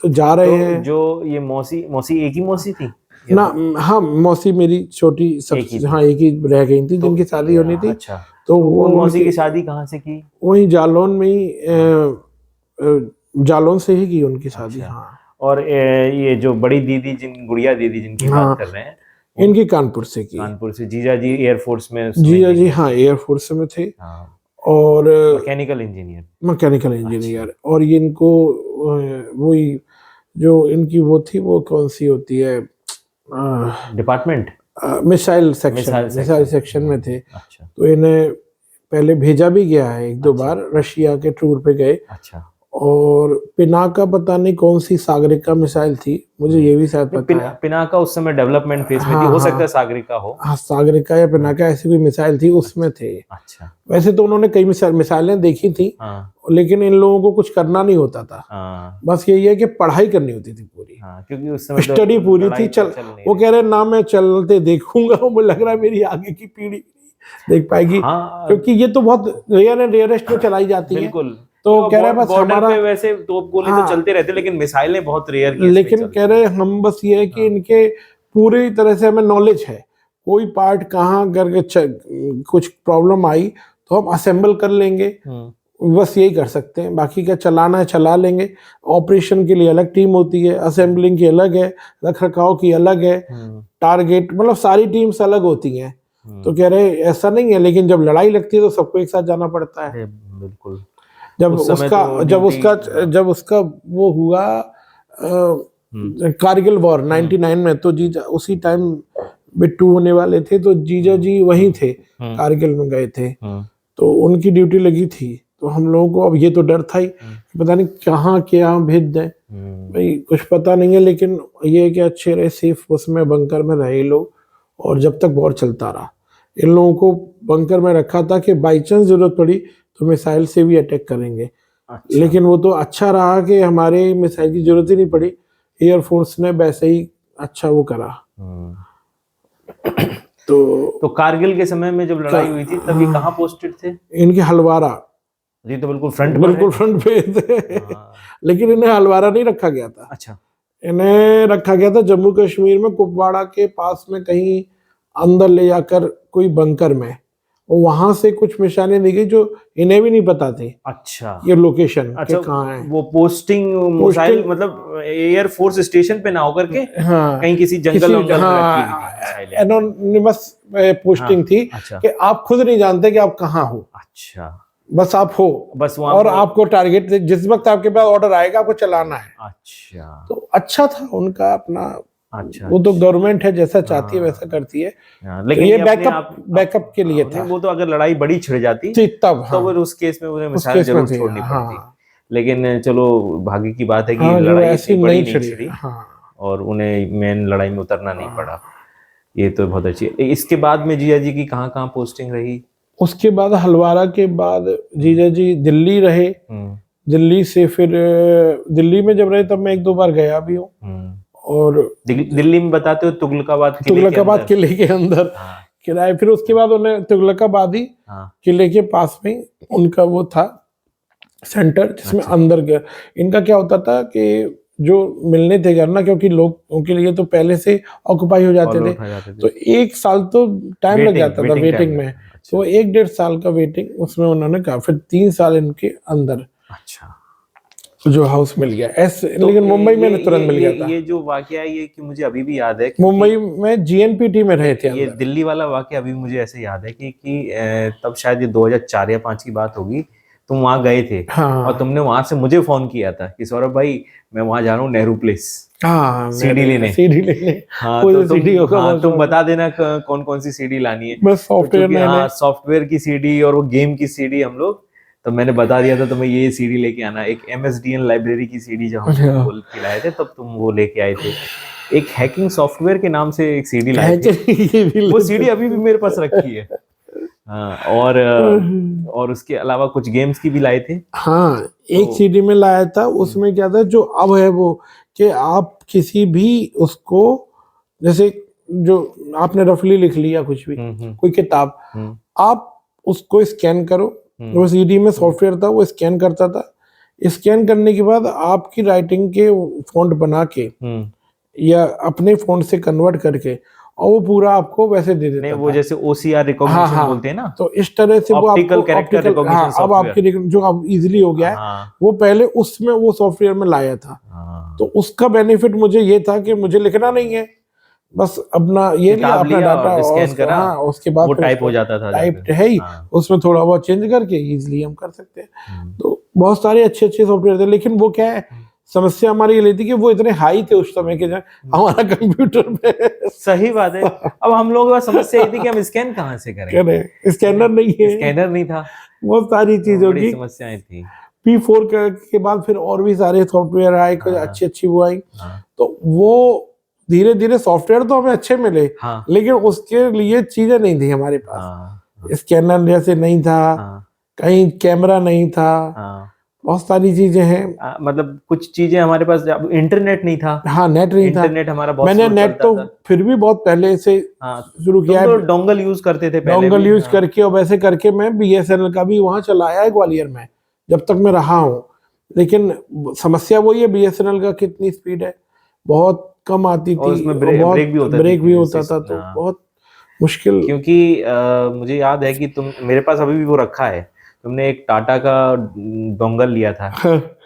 तो जा रहे तो हैं जो ये मौसी मौसी एक ही मौसी थी या ना। फिर हाँ, मौसी मेरी छोटी सब, एक ही थी? हाँ एक ही रह गई थी तो जिनकी शादी होनी थी। अच्छा, तो तो वो उन मौसी उनके की शादी कहाँ से की? वही जालौन में ही, जालौन से ही की उनकी शादी। अच्छा। हाँ, और ये जो बड़ी दीदी, गुड़िया दीदी जिनकी बात हाँ कर रहे हैं, उन इनकी कानपुर से की। कानपुर से। जीजा जी एयरफोर्स में उस समय जीजा जी इंजीनियर हाँ थे। एयरफोर्स में थे, हाँ, और मैकेनिकल इंजीनियर। मैकेनिकल अच्छा। इंजीनियर। और ये इनको वही जो इनकी वो थी, वो कौन सी होती है, department. Missile section, missile missile section. Section में थे। अच्छा, तो इन्हें पहले भेजा भी गया है, एक दो अच्छा, बार रशिया के टूर पे गए। अच्छा। और पिनाका पता नहीं कौन सी सागरिका मिसाइल थी, मुझे ये भी शायद नहीं, पता है। पिनाका उस समय डेवलपमेंट फेज में थी, हाँ हो सकता है हाँ सागरिका हो। हाँ, सागरिका या हाँ, पिनाका ऐसी कोई मिसाइल थी, उसमें अच्छा, थे। अच्छा। वैसे तो उन्होंने कई मिसाइलें देखी थी, हाँ, लेकिन इन लोगों को कुछ करना नहीं होता था। हाँ, बस यही है कि पढ़ाई करनी होती थी पूरी, हाँ, क्योंकि उस समय तो स्टडी पूरी थी। लड़ाई तो चल, चल नहीं वो रही कह थी। रहे ना मैं चलते देखूंगा, मुझे लग रहा है मेरी आगे की पीढ़ी देख पाएगी, हाँ, क्योंकि ये तो बहुत रेयर एंड रेयरेस्ट में चलाई जाती है। बिल्कुल। तो कह रहे हैं बस बॉर्डर हमारा, पे वैसे तोप गोले तो हाँ, चलते रहते, लेकिन मिसाइलें बहुत रेयर केस में लेकिन कह चलती रहे हैं। हम बस ये है कि हाँ, इनके पूरी तरह से हमें नॉलेज है, कोई पार्ट कहाँ अगर कुछ प्रॉब्लम आई तो हम असेंबल कर लेंगे, बस यही कर सकते हैं। बाकी का चलाना है चला लेंगे। ऑपरेशन के लिए अलग टीम होती है, असेंबलिंग की अलग है, रख रखाव की अलग है, टारगेट, मतलब सारी टीम्स अलग होती हैं। तो कह रहे ऐसा नहीं है, लेकिन जब लड़ाई लगती है तो सबको एक साथ जाना पड़ता है। अरे बिल्कुल। जब उस समय उसका तो जब ड्यूटी। उसका हाँ। जब उसका वो हुआ हम्म, कारगिल वॉर 99 में, तो जीजा उसी टाइम बिट्टू होने वाले थे, तो जीजा जी वहीं थे, हम्म, कारगिल में गए थे। हम्म, तो उनकी ड्यूटी लगी थी। तो हम लोगों को अब ये तो डर था ही कि पता नहीं कहाँ क्या भेज दें, भाई कुछ पता नहीं है। लेकिन ये है कि अच्छे रहे, सेफ उसमें बंकर में रहे लोग, और जब तक वॉर चलता रहा। इन लोगों को बंकर में रखा था कि बाई चांस जरूरत पड़ी तो मिसाइल से भी अटैक करेंगे। अच्छा। लेकिन वो तो अच्छा रहा कि हमारे मिसाइल की जरूरत ही नहीं पड़ी, एयरफोर्स ने वैसे ही अच्छा वो करा। हम्म। तो तो कारगिल के समय में जब लड़ाई हुई थी तब ये कहाँ पोस्टेड थे? इनके हलवारा, ये तो बिल्कुल फ्रंट पर है। बिल्कुल फ्रंट पे थे। हाँ, लेकिन इन्हें हलवारा नहीं रखा गया था, अच्छा, इन्हें रखा गया था जम्मू कश्मीर में कुपवाड़ा के पास में कहीं अंदर ले जाकर कोई बंकर में। और वहां से कुछ निशाने दी गई जो इन्हें भी नहीं पता थी, अच्छा, ये लोकेशन के अच्छा। कहाँ है। वो पोस्टिंग मिसाइल पोस्टिंग, मतलब एयर फोर्स स्टेशन पे ना होकर के हाँ कहीं किसी जंगल वंगल में रखी हुई थी मिसाइलें। एनोनिमस हाँ, पोस्टिंग थी, अच्छा, कि आप खुद नहीं जानते कि आप कहाँ हो, अच्छा। बस आप हो, बस वहां और पे। आपको टारगेट, जिस वक्त आपके पास ऑर्डर आएगा आपको चलाना है। अच्छा, तो अच्छा था उनका अपना, अच्छा, वो तो गवर्नमेंट है, जैसा चाहती है हाँ, वैसा करती है। हाँ, तो लेकिन ये ये अपने बैकअप बैकअप के लिए नहीं, था। वो तो अगर लड़ाई बड़ी छिड़ जाती तब तो हाँ, फिर उस केस में उन्हें उस मिसाइल केस में जरूर थे, छोड़नी पड़ती। हाँ लेकिन चलो, भाग्य की बात है कि हाँ, कि वो लड़ाई ऐसी इतनी बड़ी नहीं नहीं छिड़ी, छिड़ी हाँ और उन्हें मेन लड़ाई में उतरना नहीं हाँ। पड़ा। ये तो बहुत अच्छी है। इसके बाद में जिया जी की कहाँ कहाँ पोस्टिंग रही? उसके बाद हलवारा के बाद जीजा जी दिल्ली रहे। हम्म, दिल्ली से फिर दिल्ली में जब रहे तब मैं एक दो बार गया भी हूँ। और दिल्ली में बताते हो तुगलकाबाद किले के तुगलकाबाद अंदर? किले के अंदर हाँ, किराए। फिर उसके बाद उन्हें तुगलकाबाद ही हाँ, किले के पास में उनका वो था सेंटर, जिसमें अच्छा, अंदर गया। इनका क्या होता था कि जो मिलने थे घर ना, क्योंकि लोग उनके लिए तो पहले से ऑक्युपाई हो जाते कॉल थे, उठा जाते तो थे। 1 साल तो टाइम लग जाता था वेटिंग टाइम वेटिंग में। लगता। अच्छा, तो 1 डेढ़ साल का वेटिंग उसमें उन्होंने कहा, फिर 3 साल इनके अंदर अच्छा। जो हाउस मिल गया ऐसे। तो लेकिन मुंबई में तुरंत मिल गया था। ये जो वाकया है, ये कि मुझे अभी भी याद है, क्योंकि मुंबई में जीएनपीटी में रहे थे ये अंदर। दिल्ली वाला वाकया अभी मुझे ऐसे याद है कि तब शायद ये 2004 या 5 की बात होगी। तुम वहां गए थे और हाँ तुमने वहां से मुझे फोन किया था कि सौरभ भाई, मैं वहां जा रहा हूँ नेहरू प्लेस हाँ, सीडी लेने। सीडी लेने। हाँ, तो मुझे सीडी होगा बहुत तुम शौक है। बता देना कौन कौन सी सीडी लानी है। बस तो सॉफ्टवेयर चूंकि नए हाँ, नए। सॉफ्टवेयर की सीडी और वो गेम की सीडी हम लोग तो मैंने बता दिया था तुम्हें ये सीडी लेके आना। एक MSDN लाइब्रेरी की सीडी जो हम हाँ। बोल के लाए थे, तब तुम वो लेके आए थे। एक हैकिंग सॉफ्टवेयर के नाम से एक सीडी लाए थे, ये भी वो सीडी अभी भी मेरे पास रखी है। हाँ, और उसके अलावा कुछ गेम्स की भी लाए थे। हाँ, एक सीडी में लाया था, उसमें क्या था जो अब है वो, कि आप किसी भी उसको, जैसे जो आपने रफली लिख लिया कुछ भी, कोई किताब, आप उसको स्कैन करो, वो सीडी में सॉफ्टवेयर था, वो स्कैन करता था। स्कैन करने के बाद आपकी राइटिंग के फॉन्ट बना के या अपने फॉन्ट से कन्वर्ट करके, और वो पूरा आपको वैसे दे देता वो था। जैसे OCR रिकॉग्निशन हाँ, बोलते हैं ना, तो इस तरह से वो ऑप्टिकल आपको कैरेक्टर रिकॉग्निशन अब सॉफ्टवेयर। आपकी जो अब इजीली हो गया है, हाँ, वो पहले उसमें वो सॉफ्टवेयर में लाया था। हाँ, तो उसका बेनिफिट मुझे ये था कि मुझे लिखना नहीं है, बस अपना ये लिया, किताब अपना लिया डाटा और और स्कैन उसका, करा, हाँ, उसके बाद वो फिर टाइप उसको हो जाता था टाइप जाकर। है ही, हाँ। उसमें थोड़ा बहुत चेंज करके इजीली हम कर सकते हैं। तो बहुत सारे अच्छे अच्छे सॉफ्टवेयर थे, लेकिन वो क्या है, समस्या हमारी ये थी कि वो इतने हाई थे उस समय के, हमारा कंप्यूटर पे सही बात है। अब हम लोगों के पास समस्या ये थी कि हम स्कैन कहाँ से करें, स्कैनर नहीं है, स्कैनर नहीं था, बहुत सारी चीजों बड़ी की। समस्याएं थी। P4 के बाद फिर और भी सारे सॉफ्टवेयर आए, कुछ अच्छी अच्छी वो आई। तो वो धीरे धीरे सॉफ्टवेयर तो हमें अच्छे मिले, लेकिन उसके लिए चीजें नहीं थी हमारे पास। स्कैनर जैसे नहीं था, कहीं कैमरा नहीं था, बहुत सारी चीजें हैं। मतलब कुछ चीजें हमारे पास, इंटरनेट नहीं था। हाँ, नेट नहीं था। इंटरनेट हमारा बहुत मैंने नेट तो फिर भी बहुत पहले से शुरू किया है। तो डोंगल यूज करते थे पहले, डोंगल यूज करके, और वैसे करके मैं BSNL का भी वहां चलाया है ग्वालियर में, जब तक मैं रहा हूँ। लेकिन समस्या वही है, BSNL का कितनी स्पीड है, बहुत कम आती थी, उसमें ब्रेक भी होता था, तो बहुत मुश्किल। क्योंकि मुझे याद है कि तुम, मेरे पास अभी भी वो रखा है, तुमने एक टाटा का डोंगल लिया था,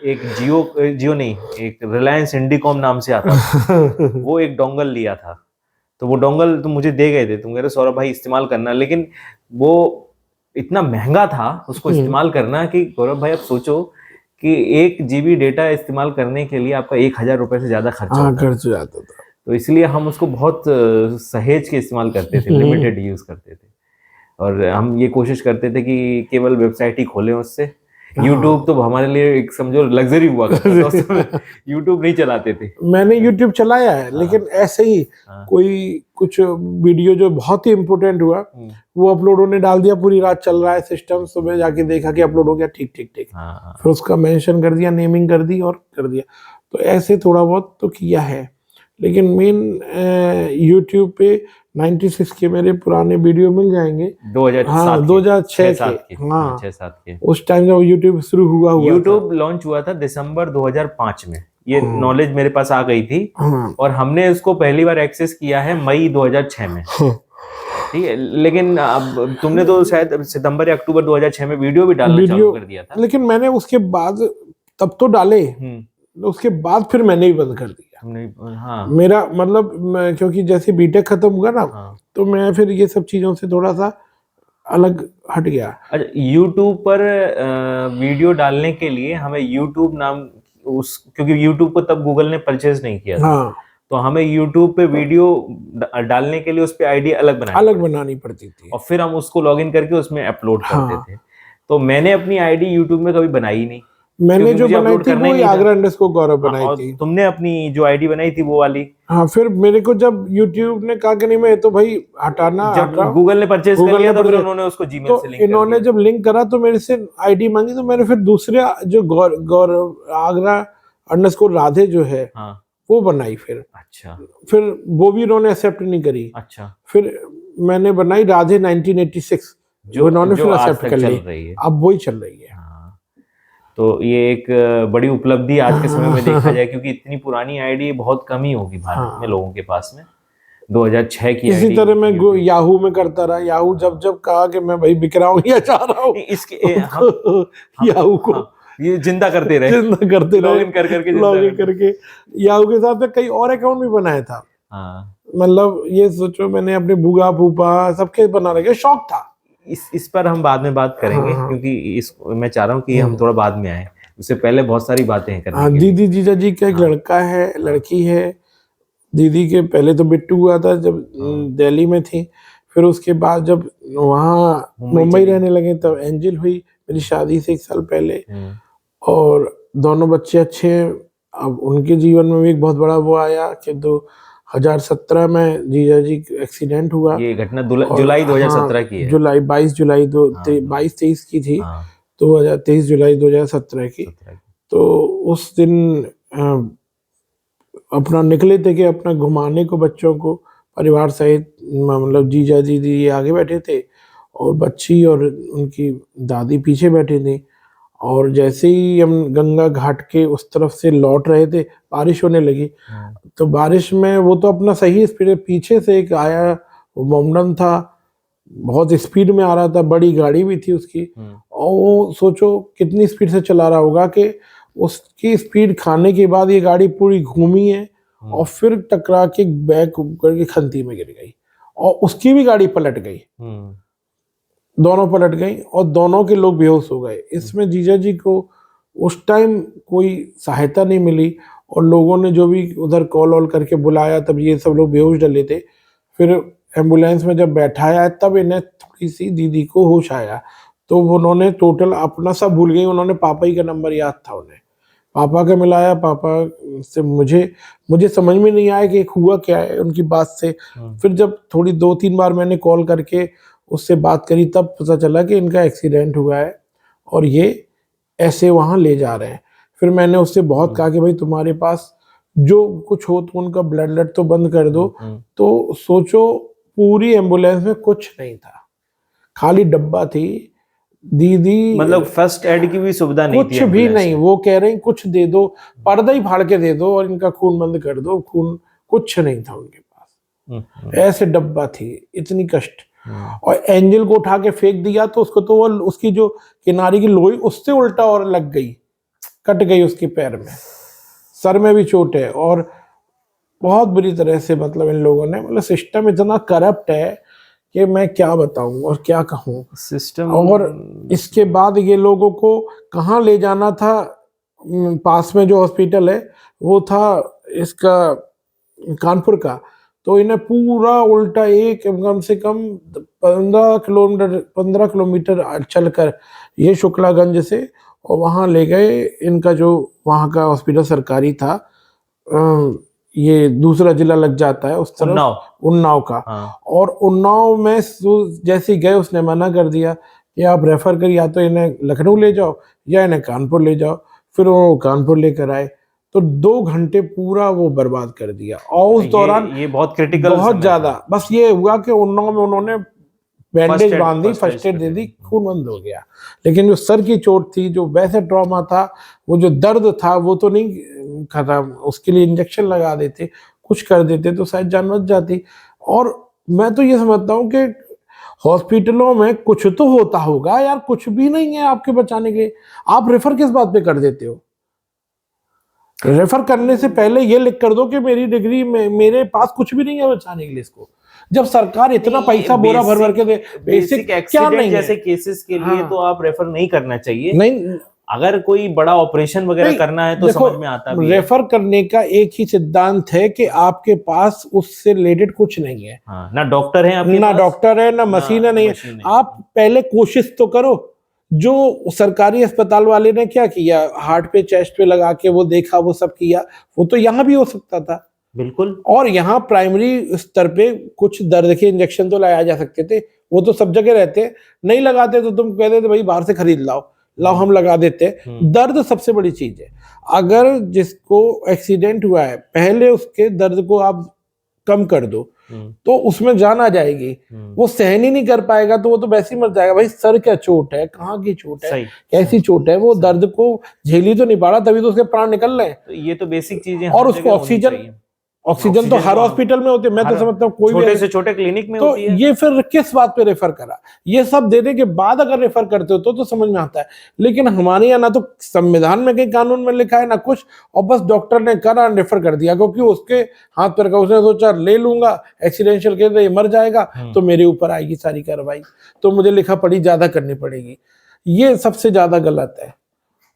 एक जियो नहीं, एक रिलायंस इंडिकॉम नाम से आता था, वो एक डोंगल लिया था। तो वो डोंगल तुम मुझे दे गए थे, तुम कह रहे सौरभ भाई इस्तेमाल करना, लेकिन वो इतना महंगा था उसको इस्तेमाल करना कि गौरव भाई, आप सोचो कि 1 GB डेटा इस्तेमाल करने के लिए आपका 1000 रुपए से ज्यादा खर्चा जाता था। तो इसलिए हम उसको बहुत सहेज के इस्तेमाल करते थे, लिमिटेड यूज करते थे, और हम ये कोशिश करते थे कि केवल वेबसाइट ही खोलें उससे। यूट्यूब तो हमारे लिए एक समझो लग्जरी हुआ करता था, यूट्यूब नहीं चलाते थे। मैंने यूट्यूब चलाया है, लेकिन ऐसे ही कोई कुछ वीडियो जो बहुत ही इम्पोर्टेंट हुआ, वो अपलोड होने डाल दिया, पूरी रात चल रहा है सिस्टम, सुबह जाके देखा कि अपलोड हो गया, ठीक ठीक ठीक, फिर उसका मेंशन कर दिया, नेमिंग कर दी और कर दिया। तो ऐसे थोड़ा बहुत तो किया है, लेकिन मेन यूट्यूब पे 96 के मेरे पुराने वीडियो मिल जाएंगे, 2006 के, हाँ 6-7 के, उस टाइम जब यूट्यूब शुरू हुआ यूट्यूब लॉन्च हुआ था दिसंबर 2005 में, ये नॉलेज मेरे पास आ गई थी, और हमने उसको पहली बार एक्सेस किया है मई 2006 में, ठीक है। लेकिन अब तुमने तो शायद सितंबर या अक्टूबर 2006 में वीडियो भी डालना चालू कर दिया था। लेकिन मैंने उसके बाद, तब तो डाले, उसके बाद फिर मैंने भी बंद कर दिया। हाँ, मेरा मतलब क्योंकि जैसे बीटेक खत्म हुआ ना, तो मैं फिर ये सब चीजों से थोड़ा सा अलग हट गया। अच्छा, यूट्यूब पर वीडियो डालने के लिए हमें यूट्यूब नाम, क्योंकि यूट्यूब को तब गूगल ने परचेज नहीं किया था, तो हमें यूट्यूब पे वीडियो डालने के लिए उस पे आईडी अलग बनानी पड़ती थी, और फिर हम उसको लॉगिन करके उसमें अपलोड करते थे। तो मैंने अपनी आईडी यूट्यूब में कभी बनाई ही नहीं, मैंने जो बनाई थी वो आगरा_गौरव बनाई थी। तुमने अपनी जो आईडी बनाई थी वो वाली। हाँ, फिर मेरे को जब यूट्यूब ने कहा कि नहीं, मैं तो भाई हटाना, जब गूगल ने परचेज कर लिया तो फिर उन्होंने उसको जीमेल से लिंक इन्होंने जब लिंक करा तो मेरे से आईडी मांगी, तो मैंने फिर दूसरे जो गौरव आगरा_राधे जो है, वो बनाई फिर। अच्छा, फिर वो भी इन्होंने एक्सेप्ट नहीं करी। अच्छा, फिर मैंने बनाई राधे 1986, जो इन्होंने फिर एक्सेप्ट कर ली, अब वही चल रही है। तो ये एक बड़ी उपलब्धि आज के समय में देखा जाए, क्योंकि इतनी पुरानी आईडी बहुत कम ही होगी भारत में लोगों के पास में। 2006 की इसी तरह मैं याहू में करता रहा, याहू जब कहा कि मैं भाई बिक रहा हूँ या चाह रहा हूँ, इसके याहू को ये जिंदा करते रहे, लॉगिन करके याहू के साथ में कई और अकाउंट भी बनाया था। मतलब ये सोचो, मैंने अपने बुआ फूफा सबके बना रखे, शौक था। इस पर हम बाद में बात करेंगे, क्योंकि मैं चाह रहा हूँ कि हम थोड़ा बाद में आए, उससे पहले बहुत सारी बातें हैं करने के लिए। दीदी जीजा जी का एक लड़का है, लड़की है। दीदी के पहले तो बिट्टू हुआ था जब दिल्ली में थी, फिर उसके बाद जब वहाँ मुंबई रहने लगे तब एंजल हुई। मेरी शादी से 1 साल पहले, और दोनों बच्चे अच्छे हैं। अब उनके जीवन में भी एक बहुत बड़ा वो आया कि 2017 में जीजा जी एक्सीडेंट हुआ। ये घटना और जुलाई 2017 हाँ, की है। जुलाई 22 जुलाई हाँ, 22-23 की थी। हाँ, 2023 जुलाई 2017 की। 17 की। तो उस दिन अपना निकले थे कि अपना घुमाने को बच्चों को परिवार सहित, मतलब जीजा दीदी ये आगे बैठे थे और बच्ची और उनकी दादी पीछे बैठे थे। और जैसे ही हम गंगा घाट के उस तरफ से लौट रहे थे, बारिश होने लगी। तो बारिश में वो तो अपना सही स्पीड, पीछे से एक आया, वो मोमडन था, बहुत स्पीड में आ रहा था, बड़ी गाड़ी भी थी उसकी। और वो सोचो कितनी स्पीड से चला रहा होगा कि उसकी स्पीड खाने के बाद ये गाड़ी पूरी घूमी है और फिर टकरा के बैक करके खंती में गिर गई और उसकी भी गाड़ी पलट गई। दोनों पलट गई और दोनों के लोग बेहोश हो गए। इसमें जीजा जी को उस टाइम कोई सहायता नहीं मिली और लोगों ने जो भी उधर कॉल वॉल करके बुलाया, तब ये सब लोग बेहोश डले थे। फिर एम्बुलेंस में जब बैठाया तब इन्हें थोड़ी सी दीदी को होश आया, तो उन्होंने टोटल अपना सब भूल गई। उन्होंने पापा ही का नंबर याद था उन्हें, पापा का मिलाया। पापा से मुझे समझ में नहीं आया कि हुआ क्या है उनकी बात से। फिर जब थोड़ी 2-3 बार मैंने कॉल करके उससे बात करी तब पता चला कि इनका एक्सीडेंट हुआ है और ये ऐसे वहाँ ले जा रहे हैं। फिर मैंने उससे बहुत कहा कि भाई तुम्हारे पास जो कुछ हो तो उनका ब्लड तो बंद कर दो। तो सोचो पूरी एम्बुलेंस में कुछ नहीं था, खाली डब्बा थी। दीदी मतलब फर्स्ट एड की भी सुविधा नहीं थी कुछ भी नहीं। वो कह रहे हैं कुछ दे दो, पर्दा ही फाड़ के दे दो और इनका खून बंद कर दो। खून कुछ नहीं था उनके पास, ऐसे डब्बा थी, इतनी कष्ट। और एंजल को उठा के फेंक दिया तो उसको तो वो उसकी जो किनारे की लोई उससे उल्टा और लग गई, कट गई उसके पैर में, सर में भी चोट है। और बहुत बुरी तरह से मतलब इन लोगों ने, मतलब सिस्टम इतना करप्ट है कि मैं क्या बताऊं और क्या कहूं सिस्टम। और इसके बाद ये लोगों को कहाँ ले जाना था, पास में जो हॉस्पिटल है वो था इसका कानपुर का, तो इन्हें पूरा उल्टा एक कम से कम 15 किलोमीटर चलकर ये शुक्लागंज से और वहाँ ले गए। इनका जो वहाँ का हॉस्पिटल सरकारी था, ये दूसरा जिला लग जाता है उस तरफ, उन्नाव का। और उन्नाव में जैसे गए उसने मना कर दिया कि आप रेफर कर, या तो इन्हें लखनऊ ले जाओ या इन्हें कानपुर ले जाओ। फिर वो कानपुर लेकर आए तो 2 घंटे पूरा वो बर्बाद कर दिया। और उस दौरान ये बहुत क्रिटिकल, बहुत ज्यादा, बस ये हुआ कि उन्नाव में उन्होंने बैंडेज बांध दी, फर्स्ट एड दे दी, खून बंद हो गया। लेकिन जो सर की चोट थी, जो वैसे ट्रॉमा था, वो जो दर्द था वो तो नहीं खत्म। उसके लिए इंजेक्शन लगा देते, कुछ कर देते तो शायद जान बच जाती। और मैं तो ये समझता हूँ कि हॉस्पिटलों में कुछ तो होता होगा यार, कुछ भी नहीं है आपके बचाने के लिए। आप रेफर किस बात पे कर देते हो? रेफर करने से पहले ये लिख कर दो कि मेरी डिग्री में मेरे पास कुछ भी नहीं है बचाने के लिए इसको। जब सरकार इतना पैसा बोरा भर भर के दे, बेसिक क्या नहीं जैसे केसेस के लिए तो आप रेफर नहीं करना चाहिए। नहीं, अगर कोई बड़ा ऑपरेशन वगैरह करना है तो समझ में आता भी है। रेफर करने का एक ही सिद्धांत है कि आपके पास उससे रिलेटेड कुछ नहीं है। ना डॉक्टर है आपके ना डॉक्टर है, ना मशीन है, नहीं। आप पहले कोशिश तो करो। जो सरकारी अस्पताल वाले ने क्या किया, हार्ट पे चेस्ट पे लगा के वो देखा, वो सब किया, वो तो यहाँ भी हो सकता था बिल्कुल। और यहाँ प्राइमरी स्तर पे कुछ दर्द के इंजेक्शन तो लगाए जा सकते थे, वो तो सब जगह रहते। नहीं लगाते तो तुम कहते थे भाई बाहर से खरीद लाओ हम लगा देते। दर्द सबसे बड़ी चीज है। अगर जिसको एक्सीडेंट हुआ है पहले उसके दर्द को आप कम कर दो तो उसमें जान आ जाएगी। वो सहन ही नहीं कर पाएगा तो वो तो वैसे ही मर जाएगा। भाई सर क्या चोट है, कहाँ की चोट है, कैसी चोट है, वो दर्द को झेली तो नहीं पा रहा, तभी तो उसके प्राण निकल रहे हैं। तो ये तो बेसिक चीजें। और उसको ऑक्सीजन तो हर हॉस्पिटल में होती है। मैं तो समझता हूँ कोई छोटे से छोटे क्लिनिक में होती है। ये फिर किस बात पे रेफर करा? ये सब देने के बाद अगर रेफर करते हो तो समझ में आता है। लेकिन हमारे यहाँ ना तो संविधान में कहीं कानून में लिखा है ना कुछ, और बस डॉक्टर ने करा रेफर कर दिया क्योंकि उसके हाथ पर का, उसने सोचा ले लूंगा एक्सीडेंशियल केस, ये मर जाएगा तो मेरे ऊपर आएगी सारी कार्रवाई, तो मुझे लिखा पढ़ी ज्यादा करनी पड़ेगी। ये सबसे ज्यादा गलत है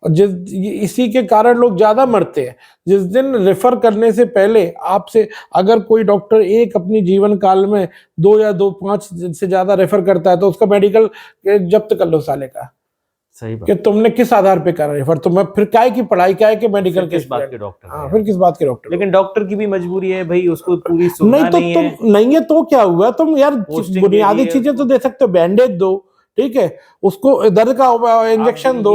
और इसी के कारण लोग ज्यादा मरते हैं। जिस दिन रेफर करने से पहले आपसे अगर कोई डॉक्टर एक अपनी जीवन काल में 2 या 5 से ज्यादा रेफर करता है तो उसका मेडिकल जब्त कर लो साले का। सही बात। कि तुमने किस आधार पे करा रेफर, तुम्हें फिर काय की पढ़ाई, काय के मेडिकल के किस बात के डॉक्टर हाँ, हैं? फिर किस बात के डॉक्टर? लेकिन डॉक्टर की भी मजबूरी है भाई, उसको पूरी नहीं सुविधा तो नहीं तुम है। नहीं है तो क्या हुआ, तुम यार पोस्टिंग बुनियादी दे दी है चीजें तो उसको। दे सकते हो, बैंडेज दो, ठीक है, उसको दर्द का इंजेक्शन दो,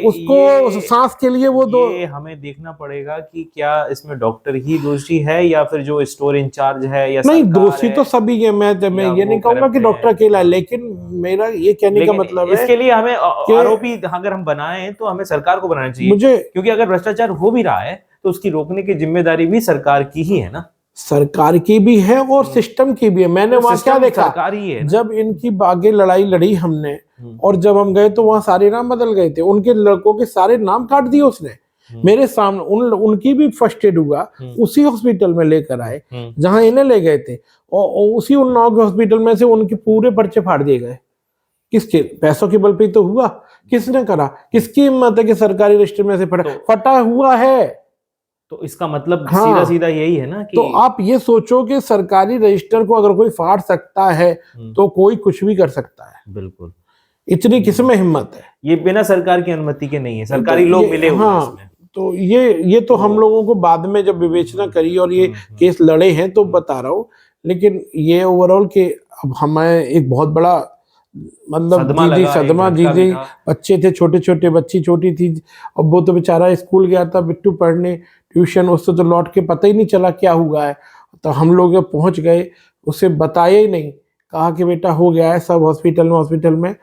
उसको सांस के लिए वो दो। ये हमें देखना पड़ेगा कि क्या इसमें डॉक्टर ही दोषी है या फिर जो स्टोर इंचार्ज है या नहीं, सरकार दोषी है, तो सभी है, मैं या ये वो नहीं कहूंगा करप्ट कि डॉक्टर है। अकेला है, लेकिन मेरा ये कहने का लेकिन मतलब है इसके लिए हमें कि आरोपी अगर हम बनाएं तो हमें सरकार को बनाना चाहिए, मुझे क्योंकि अगर भ्रष्टाचार हो भी रहा है तो उसकी रोकने की जिम्मेदारी भी सरकार की ही है ना। सरकार की भी है और सिस्टम की भी है। मैंने तो वहां क्या सिस्टम देखा, सरकार ही है ना। जब इनकी बागे लड़ाई लड़ी हमने और जब हम गए तो वहां सारे नाम बदल गए थे, उनके लड़कों के सारे नाम काट दिए उसने मेरे सामने। उनकी भी फर्स्ट एड हुआ, उसी हॉस्पिटल में लेकर आए जहां इन्हें ले गए थे, और उसी उन्नाव के हॉस्पिटल में से उनके पूरे पर्चे फाड़ दिए गए। किसके पैसों के बल पे तो हुआ, किसने करा, किसकी हिम्मत है कि सरकारी रजिस्टर में से फटा हुआ है। तो इसका मतलब हाँ, सीधा सीधा यही है ना कि तो आप ये सोचो कि सरकारी रजिस्टर को अगर कोई फाड़ सकता है तो कोई कुछ भी कर सकता है। बिल्कुल। इतनी किसमें हिम्मत है? ये बिना सरकार की अनुमति के नहीं है, सरकारी लोग मिले हुए हैं इसमें। तो ये तो हम लोगों को बाद में जब विवेचना करी और ये केस लड़े हैं तो बता रहा हूँ, लेकिन ये ओवरऑल के अब हमें एक बहुत बड़ा मतलब सदमा दीदी, बच्चे थे छोटे छोटे, बच्ची छोटी थी, अब वो तो बेचारा स्कूल गया था बिट्टू पढ़ने ट्यूशन, उससे तो लौट के पता ही नहीं चला क्या हुआ है। तो हम लोग पहुंच गए, उसे बताया ही नहीं, कहा कि बेटा हो गया है सब हॉस्पिटल में।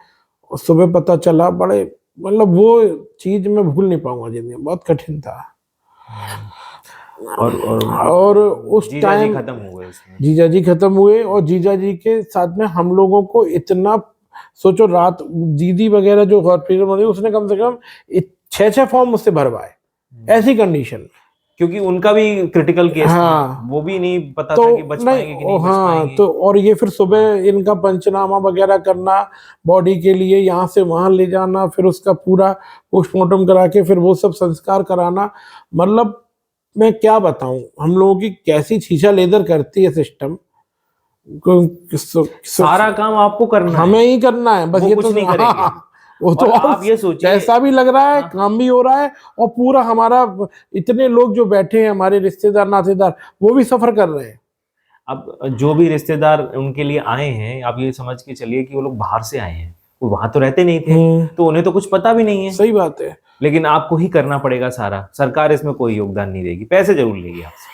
सुबह पता चला, बड़े मतलब वो चीज मैं भूल नहीं पाऊंगा जिंदगी में, बहुत कठिन था। और उस टाइम खत्म हो गए उसमें, जीजा जी खत्म हुए, और जीजा जी के साथ में हम लोगों को इतना, सोचो रात दीदी वगैरह जो हॉस्पिटल में उसने कम से कम 6 फॉर्म मुझसे भरवाए ऐसी कंडीशन में, क्योंकि उनका भी क्रिटिकल केस था, वो भी नहीं पता था कि बच पाएंगे कि नहीं बच पाएंगे। तो और ये फिर सुबह इनका पंचनामा वगैरह करना बॉडी के लिए, यहाँ से वहां ले जाना, फिर उसका पूरा पोस्टमार्टम करा के फिर वो सब संस्कार कराना। मतलब मैं क्या बताऊं हम लोगों की कैसी शीशा लेदर करती है सिस्टम। सारा काम आपको करना हमें ही करना है बस, ये कुछ तो नहीं करेंगे। वो तो आप ये सोचिए, कैसा भी लग रहा है, काम भी हो रहा है, और पूरा हमारा इतने लोग जो बैठे हैं हमारे रिश्तेदार नातेदार वो भी सफर कर रहे हैं। अब जो भी रिश्तेदार उनके लिए आए हैं, आप ये समझ के चलिए कि वो लोग बाहर से आए हैं, वो वहां तो रहते नहीं थे, तो उन्हें तो कुछ पता भी नहीं है। सही बात है। लेकिन आपको ही करना पड़ेगा सारा, सरकार इसमें कोई योगदान नहीं देगी, पैसे जरूर लेगी आपसे।